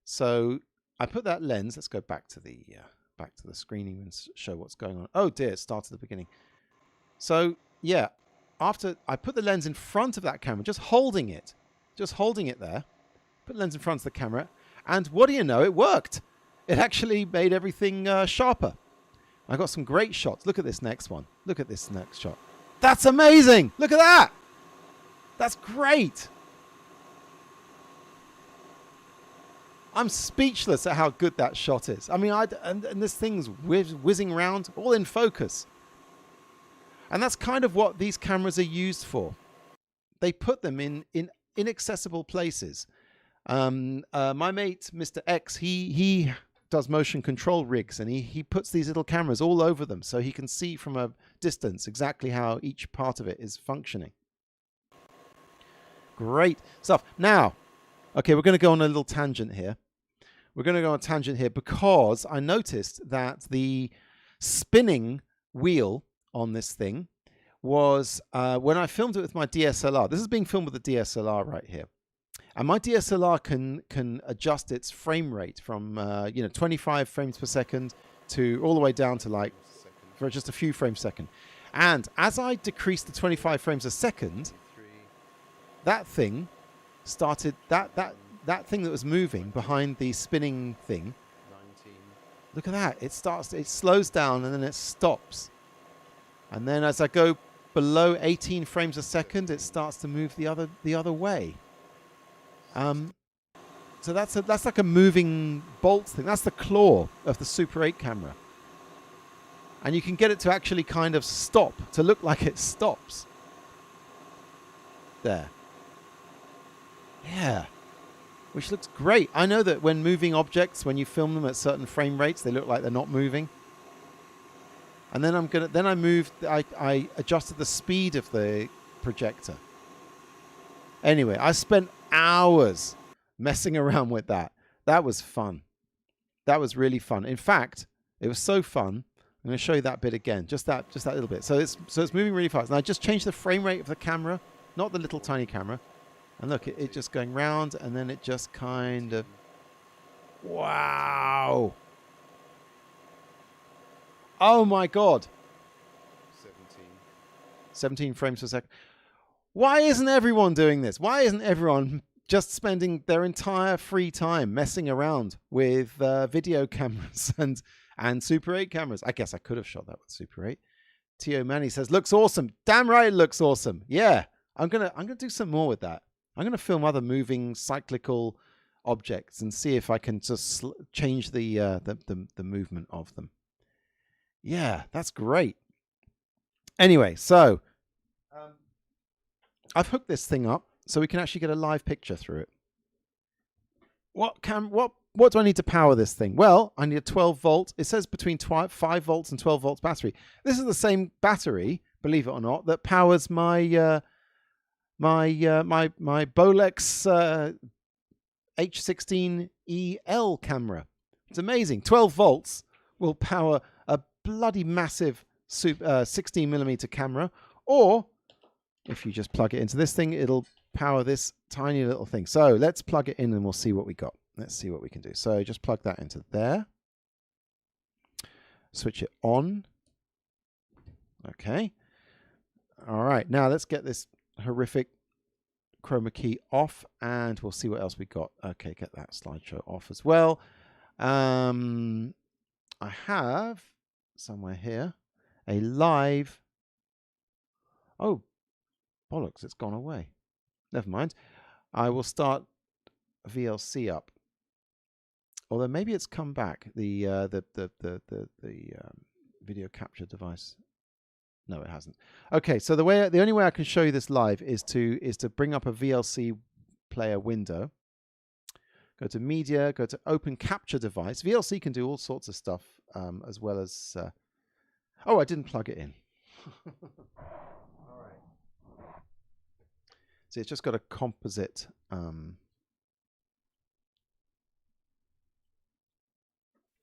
So I put that lens. Let's go back to the screening and show what's going on. Oh dear, it started at the beginning. So yeah, after I put the lens in front of that camera, just holding it there. Put the lens in front of the camera, and what do you know? It worked. It actually made everything sharper. I got some great shots. Look at this next one. Look at this next shot. That's amazing. Look at that. That's great. I'm speechless at how good that shot is. I mean, and this thing's whizzing around, all in focus. And that's kind of what these cameras are used for. They put them in inaccessible places. My mate, Mr. X, he does motion control rigs, and he puts these little cameras all over them so he can see from a distance exactly how each part of it is functioning. Great stuff. Now, okay, we're going to go on a little tangent here. We're going to go on a tangent here because I noticed that the spinning wheel on this thing was, when I filmed it with my DSLR, this is being filmed with the DSLR right here. And my DSLR can adjust its frame rate from 25 frames per second to all the way down to like for just a few frames per second. And as I decreased the 25 frames a second, that thing started that thing that was moving behind the spinning thing. 19. Look at that! It slows down and then it stops. And then as I go below 18 frames a second, it starts to move the other way. So that's like a moving bolt thing. That's the claw of the Super 8 camera. And you can get it to actually kind of stop, to look like it stops. There. Yeah. Which looks great. I know that when moving objects, when you film them at certain frame rates, they look like they're not moving. And then I adjusted the speed of the projector. Anyway, I spent hours messing around with that. That was fun. That was really fun. In fact, it was so fun. I'm going to show you that bit again. Just that little bit. So it's moving really fast. And I just changed the frame rate of the camera, not the little tiny camera. And look, it just going round, and then it just kind of... Wow! Oh my God! 17 frames per second. Why isn't everyone doing this? Why isn't everyone just spending their entire free time messing around with video cameras and Super 8 cameras? I guess I could have shot that with Super 8. T.O. Manny says, looks awesome. Damn right it looks awesome. Yeah, I'm gonna do some more with that. I'm going to film other moving cyclical objects and see if I can just change the movement of them. Yeah, that's great. Anyway, so I've hooked this thing up so we can actually get a live picture through it. What do I need to power this thing? Well, I need a 12 volt. It says between 5 volts and 12 volts battery. This is the same battery, believe it or not, that powers my my Bolex H16EL camera. It's amazing. 12 volts will power a bloody massive 16mm camera, or if you just plug it into this thing, it'll power this tiny little thing. So let's plug it in and we'll see what we got. Let's see what we can do. So just plug that into there. Switch it on. Okay. All right. Now let's get this horrific chroma key off and we'll see what else we got. Okay, get that slideshow off as well. I have somewhere here a live... Oh, bollocks, it's gone away. Never mind. I will start VLC up. Although maybe it's come back. The video capture device. No, it hasn't. Okay, so the only way I can show you this live is to bring up a VLC player window. Go to Media, go to Open Capture Device. VLC can do all sorts of stuff as well as... Oh, I didn't plug it in. All right. See, it's just got a composite...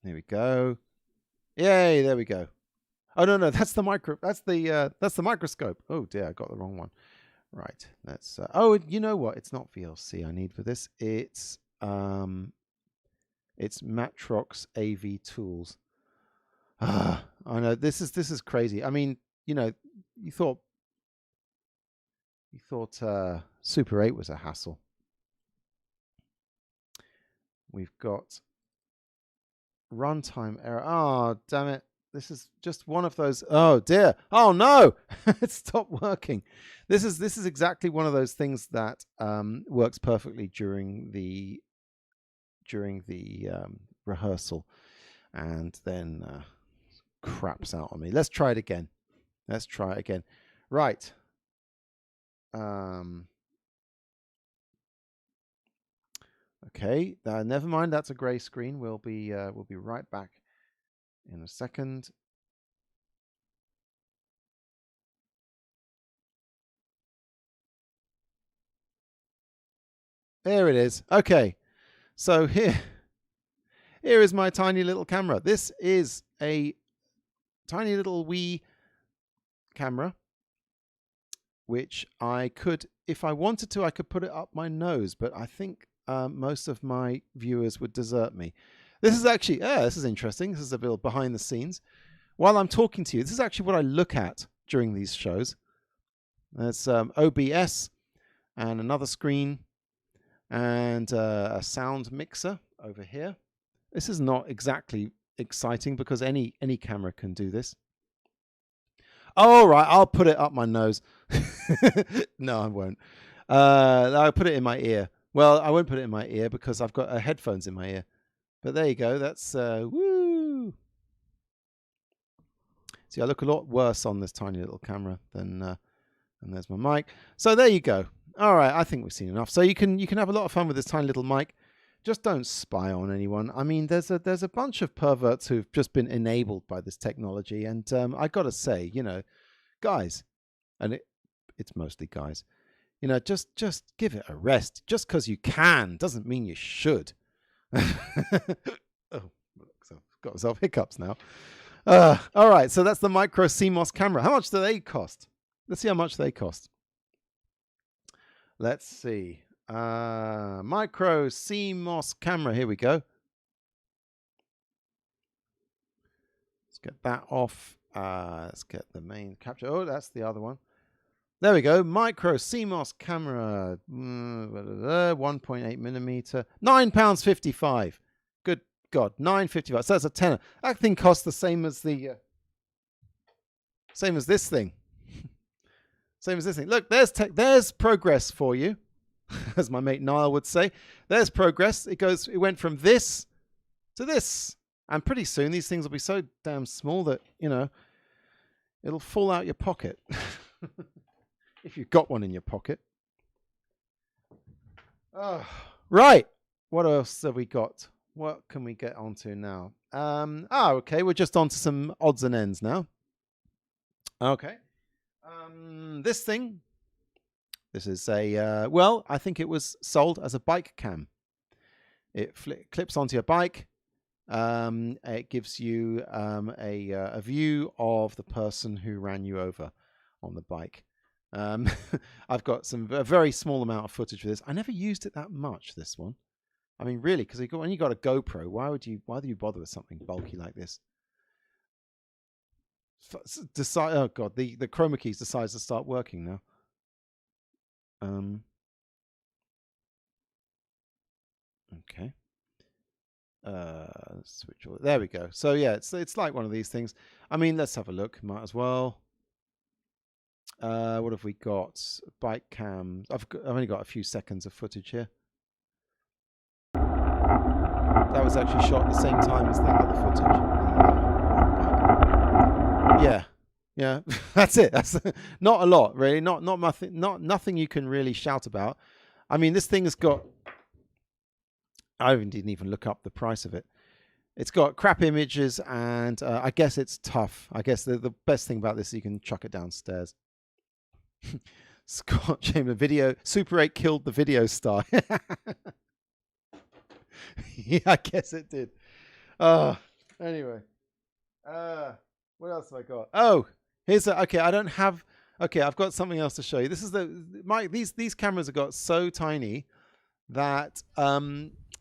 There we go. Yay, there we go. Oh no, that's the microscope. Oh dear, I got the wrong one. Right, let's oh, you know what? It's not VLC I need for this. It's Matrox AV Tools. I know this is crazy. I mean, you know, you thought Super 8 was a hassle. We've got runtime error. Oh, damn it. This is just one of those. Oh dear. Oh no. It stopped working. This is exactly one of those things that works perfectly during the rehearsal and then craps out on me. Let's try it again. Right. Okay, never mind. That's a grey screen. We'll be right back in a second. There it is. Okay, so here is my tiny little camera. This is a tiny little wee camera, which I could, if I wanted to, I could put it up my nose, but I think most of my viewers would desert me. This is actually, this is interesting. This is a bit behind the scenes. While I'm talking to you, this is actually what I look at during these shows. There's OBS and another screen and a sound mixer over here. This is not exactly exciting because any camera can do this. Oh, right, I'll put it up my nose. No, I won't. I'll put it in my ear. Well, I won't put it in my ear because I've got headphones in my ear. But there you go. That's woo. See, I look a lot worse on this tiny little camera than and there's my mic. So there you go. All right, I think we've seen enough. So you can have a lot of fun with this tiny little mic. Just don't spy on anyone. I mean, there's a bunch of perverts who've just been enabled by this technology, and I got to say, you know, guys, and it's mostly guys, you know, just give it a rest. Just because you can doesn't mean you should. Oh, so I've got myself hiccups now. All right, so that's the micro CMOS camera. How much do they cost? Let's see how much they cost. Let's see. Micro CMOS camera. Here we go. Let's get that off. Let's get the main capture. Oh, that's the other one. There we go. Micro CMOS camera. 1.8 millimeter. £9.55. Good God, £9.55. So that's a tenner. That thing costs the same as the same as this thing. Same as this thing. Look, there's progress for you. As my mate Niall would say, there's progress. It went from this to this, and pretty soon these things will be so damn small that, you know, it'll fall out your pocket if you've got one in your pocket. Right, what else have we got? What can we get onto now? Okay, we're just onto some odds and ends now. Okay, this thing. This is a, well, I think it was sold as a bike cam. It clips onto your bike. It gives you a view of the person who ran you over on the bike. I've got a very small amount of footage for this. I never used it that much, this one. I mean, really, because when you got a GoPro, why do you bother with something bulky like this? Oh, God, the chroma keys decides to start working now. Okay. Switch. There we go. So yeah, it's like one of these things. I mean, let's have a look. Might as well. What have we got? Bike cams. I've only got a few seconds of footage here. That was actually shot at the same time as that other footage. Yeah. Yeah, that's it. That's not a lot, really. Not nothing you can really shout about. I mean, this thing has got. I didn't even look up the price of it. It's got crap images, and I guess it's tough. I guess the best thing about this is you can chuck it downstairs. Scott Chamber video Super 8 killed the video star. Yeah, I guess it did. Anyway. What else have I got? Oh, here's okay. I don't have. Okay, I've got something else to show you. This is these cameras have got so tiny that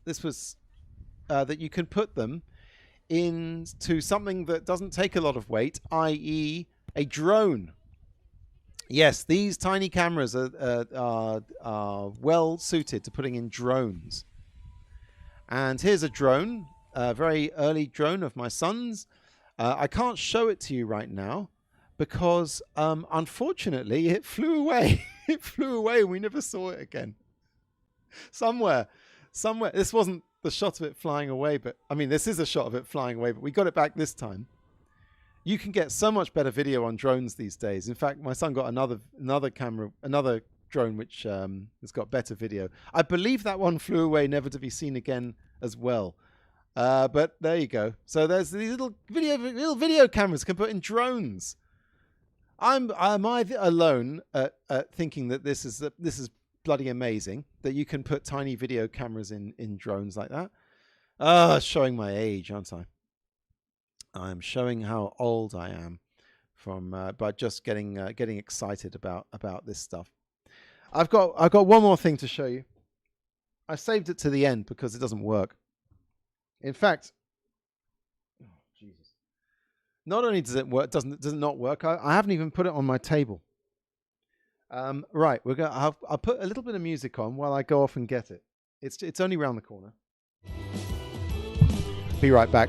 this was that you can put them into something that doesn't take a lot of weight, i.e., a drone. Yes, these tiny cameras are well suited to putting in drones. And here's a drone, a very early drone of my son's. I can't show it to you right now because, unfortunately, it flew away. It flew away and we never saw it again. Somewhere. This wasn't the shot of it flying away, but I mean, this is a shot of it flying away, but we got it back this time. You can get so much better video on drones these days. In fact, my son got another drone which has got better video. I believe that one flew away, never to be seen again as well. But there you go. So there's these little video cameras can put in drones. Am I alone at thinking that this is bloody amazing that you can put tiny video cameras in drones like that? Showing my age, aren't I? I'm showing how old I am from by just getting excited about this stuff. I've got one more thing to show you. I saved it to the end because it doesn't work. In fact, oh, Jesus. Not only does it work, does it not work, I haven't even put it on my table. Right, I'll put a little bit of music on while I go off and get it. It's only round the corner. Be right back.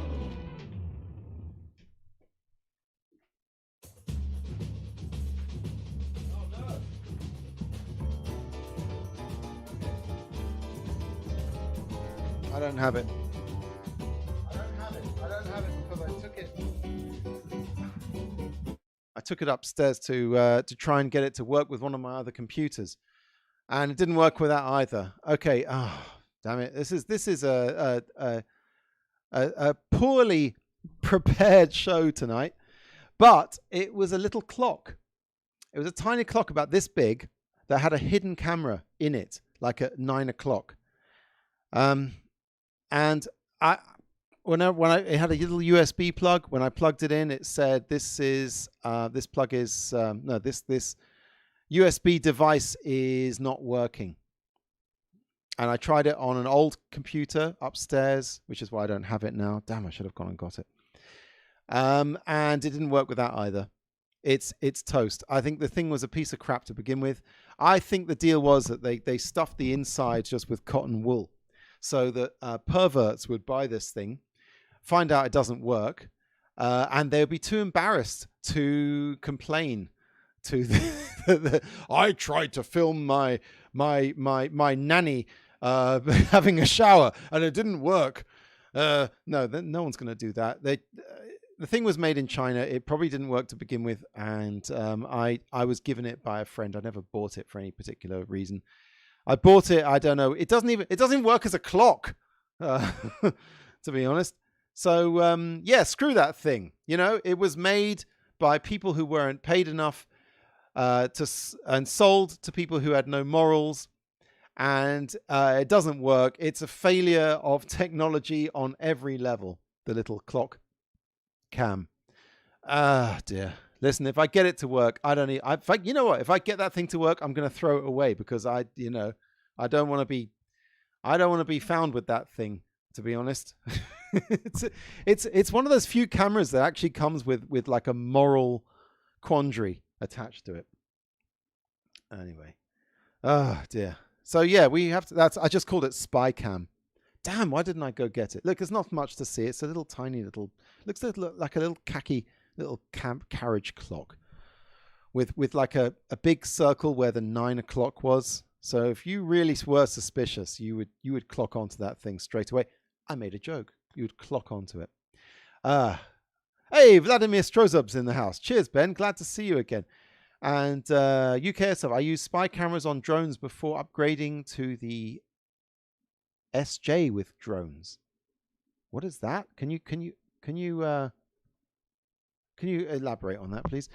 I don't have it. I don't have it because I took it upstairs to try and get it to work with one of my other computers, and it didn't work with that either. Okay, damn it! This is a poorly prepared show tonight, but it was a little clock. It was a tiny clock about this big that had a hidden camera in it, like at 9 o'clock. And it had a little USB plug. When I plugged it in, it said this USB device is not working. And I tried it on an old computer upstairs, which is why I don't have it now. Damn, I should have gone and got it. And it didn't work with that either. It's toast. I think the thing was a piece of crap to begin with. I think the deal was that they stuffed the inside just with cotton wool, so that perverts would buy this thing, find out it doesn't work, and they would be too embarrassed to complain to I tried to film my nanny having a shower and it didn't work. No one's going to do that. The thing was made in China. It probably didn't work to begin with, and I was given it by a friend. I never bought it for any particular reason. I bought it. I don't know. It doesn't even work as a clock, to be honest. So yeah, screw that thing. You know, it was made by people who weren't paid enough and sold to people who had no morals, and it doesn't work. It's a failure of technology on every level. The little clock cam. Dear. Listen, if I get it to work, you know what? If I get that thing to work, I'm going to throw it away because I don't want to be found with that thing, to be honest. it's one of those few cameras that actually comes with like a moral quandary attached to it. Anyway. Oh dear. So yeah, we have to, I just called it Spycam. Damn, why didn't I go get it? Look, there's not much to see. It's a little tiny little, looks like a little khaki little carriage clock with like a big circle where the 9 o'clock was. So if you really were suspicious, you would clock onto that thing straight away. I made a joke. You would clock onto it. Hey, Vladimir Strozub's in the house. Cheers, Ben. Glad to see you again. And UKSF, I use spy cameras on drones before upgrading to the SJ with drones. What is that? Can you elaborate on that, please?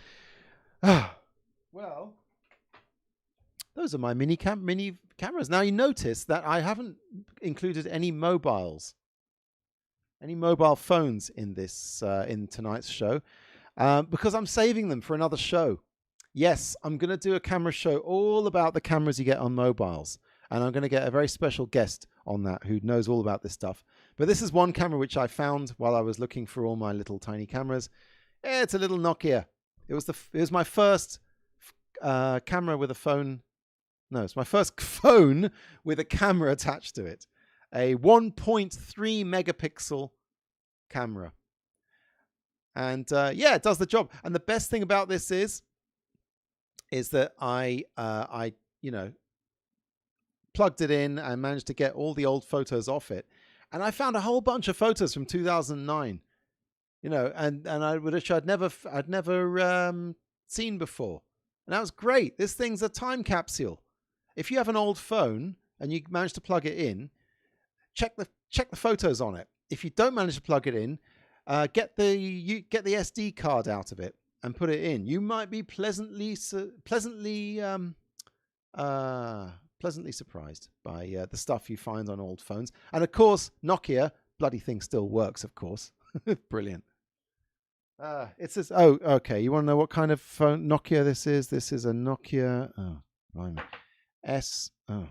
Well, those are my mini cameras. Now you notice that I haven't included any mobile phones in this in tonight's show because I'm saving them for another show. Yes, I'm going to do a camera show all about the cameras you get on mobiles, and I'm going to get a very special guest on that who knows all about this stuff. But this is one camera which I found while I was looking for all my little tiny cameras. It's a little Nokia. It was my first camera with a phone. No, it's my first phone with a camera attached to it. A 1.3 megapixel camera. And yeah, it does the job. And the best thing about this is that I plugged it in and managed to get all the old photos off it. And I found a whole bunch of photos from 2009. Which I'd never seen before. And that was great. This thing's a time capsule. if you have an old phone and you manage to plug it in, check the photos on it. If you don't manage to plug it in, get the SD card out of it and put it in. You might be pleasantly surprised by the stuff you find on old phones. And of course, Nokia, bloody thing still works, of course. Brilliant. It says, oh, okay. You want to know what kind of phone Nokia this is? This is a Nokia. Oh, blimey. Oh.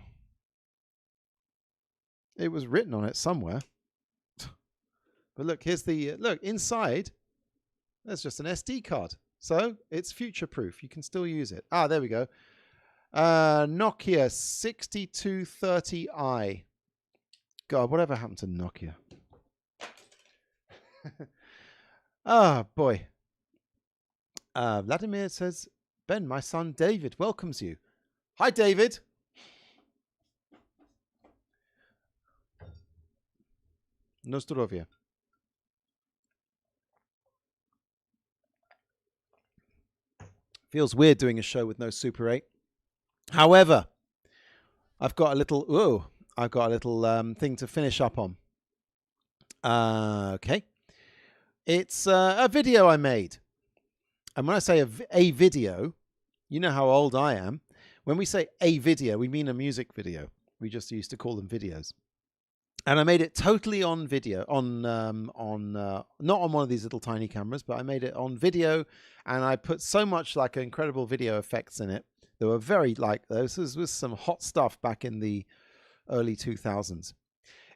It was written on it somewhere. But look, here's the look inside. There's just an SD card, so it's future-proof. You can still use it. Ah, there we go. Nokia 6230i. God, whatever happened to Nokia? Ah, boy. Vladimir says, Ben, my son David welcomes you. Hi, David. No zdrowie. Feels weird doing a show with no Super 8. However, I've got a little thing to finish up on. Okay. It's a video I made. And when I say a video, you know how old I am. When we say a video, we mean a music video. We just used to call them videos. And I made it totally on video, not on one of these little tiny cameras, but I made it on video, and I put so much like incredible video effects in it. They were very this was some hot stuff back in the early 2000s.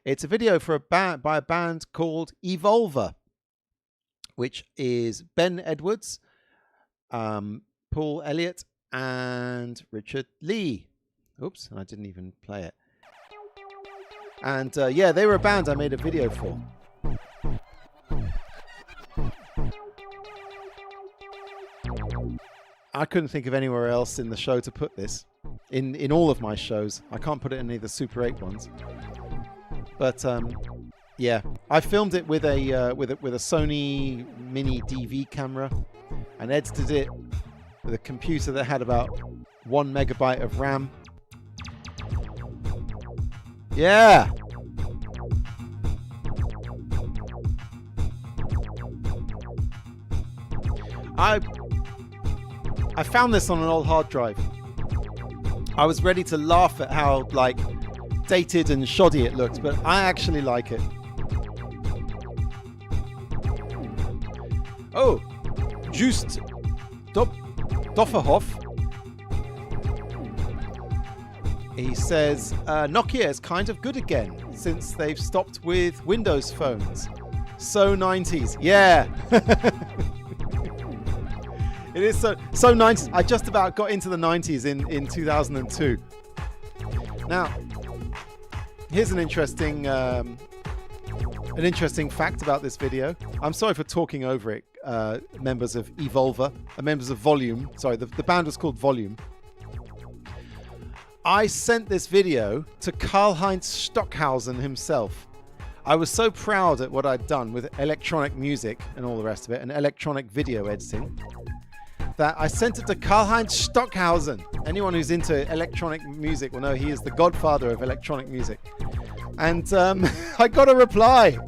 It's a video for by a band called Evolver, which is Ben Edwards, Paul Elliott, and Richard Lee. Oops, and I didn't even play it. And yeah, they were a band I made a video for. I couldn't think of anywhere else in the show to put this. In all of my shows. I can't put it in any of the Super 8 ones. But yeah, I filmed it with a Sony Mini DV camera and edited it with a computer that had about 1 megabyte of RAM. Yeah. I found this on an old hard drive. I was ready to laugh at how dated and shoddy it looked, but I actually like it. Oh, Just Dofferhoff. He says, Nokia is kind of good again since they've stopped with Windows phones. So 90s. Yeah. It is so 90s. I just about got into the 90s in 2002. Now, here's an interesting fact about this video. I'm sorry for talking over it, members of Evolver, members of Volume. Sorry, the band was called Volume. I sent this video to Karl-Heinz Stockhausen himself. I was so proud at what I'd done with electronic music and all the rest of it, and electronic video editing, that I sent it to Karl-Heinz Stockhausen. Anyone who's into electronic music will know he is the godfather of electronic music. And I got a reply.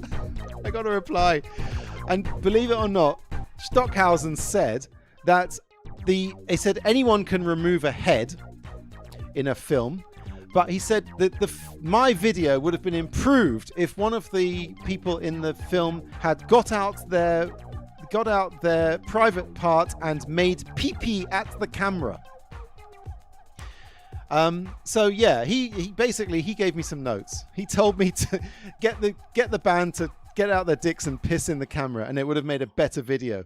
And believe it or not, Stockhausen said that he said anyone can remove a head in a film, but he said that my video would have been improved if one of the people in the film had got out their private part and made pee-pee at the camera. So yeah, he basically gave me some notes. He told me to get the band to get out their dicks and piss in the camera, and it would have made a better video.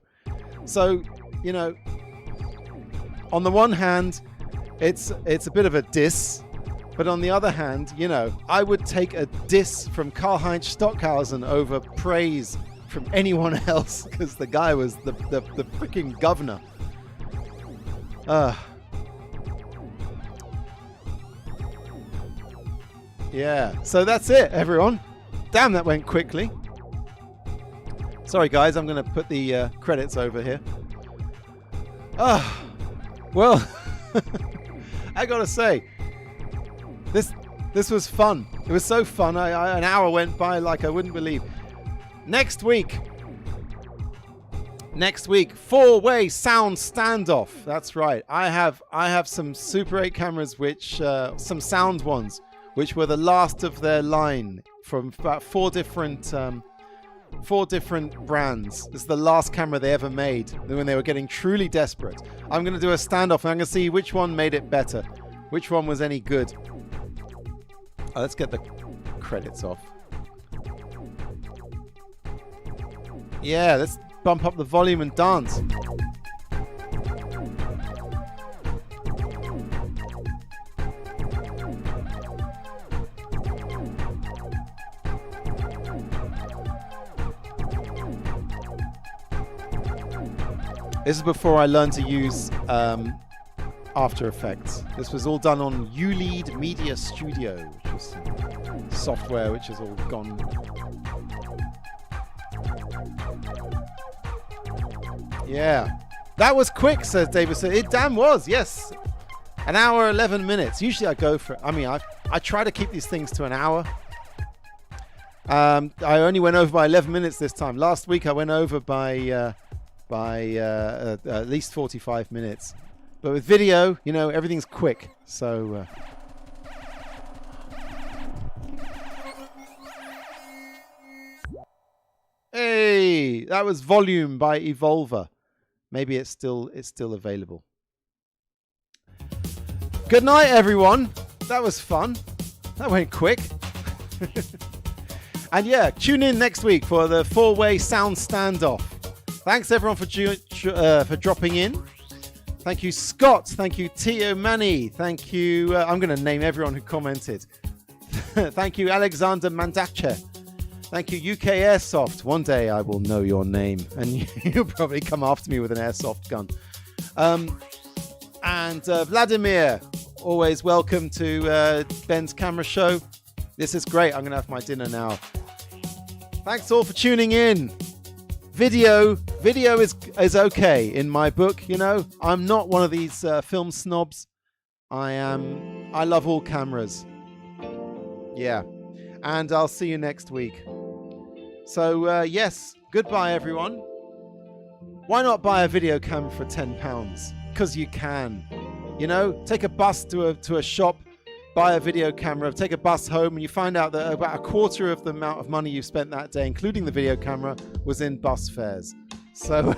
So, you know, on the one hand, it's a bit of a diss, but on the other hand, you know, I would take a diss from Karl-Heinz Stockhausen over praise from anyone else, because the guy was the freaking governor. Yeah, so that's it, everyone. Damn, that went quickly. Sorry, guys, I'm going to put the credits over here. Well, I gotta say, This was fun. It was so fun. An hour went by like I wouldn't believe. Next week, 4-way sound standoff. That's right. I have some Super 8 cameras, which some sound ones, which were the last of their line from about four different brands. This is the last camera they ever made when they were getting truly desperate. I'm going to do a standoff and I'm going to see which one made it better, which one was any good. Let's get the credits off. Yeah, let's bump up the volume and dance. This is before I learned to use After Effects. This was all done on ULEAD Media Studio, which is software which is all gone. Yeah, that was quick, says David. So it damn was, yes. An hour, 11 minutes. Usually I go for, I try to keep these things to an hour. I only went over by 11 minutes this time. Last week I went over by at least 45 minutes. But with video, everything's quick. So hey, that was Volume by Evolver. Maybe it's still available. Good night, everyone. That was fun. That went quick. And yeah, tune in next week for the 4-way sound standoff. Thanks everyone for dropping in. Thank you, Scott. Thank you, Tio Manny. Thank you. I'm going to name everyone who commented. Thank you, Alexander Mandache. Thank you, UK Airsoft. One day I will know your name, and you'll probably come after me with an airsoft gun. And Vladimir, always welcome to Ben's Camera Show. This is great. I'm going to have my dinner now. Thanks all for tuning in. Video is okay in my book. I'm not one of these film snobs. I love all cameras. Yeah, and I'll see you next week. So yes, goodbye everyone. Why not buy a video camera for £10? Because you can. Take a bus to a shop, buy a video camera, take a bus home, and you find out that about a quarter of the amount of money you spent that day, including the video camera, was in bus fares. So,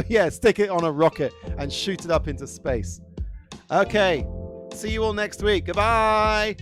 yeah, stick it on a rocket and shoot it up into space. Okay, see you all next week. Goodbye.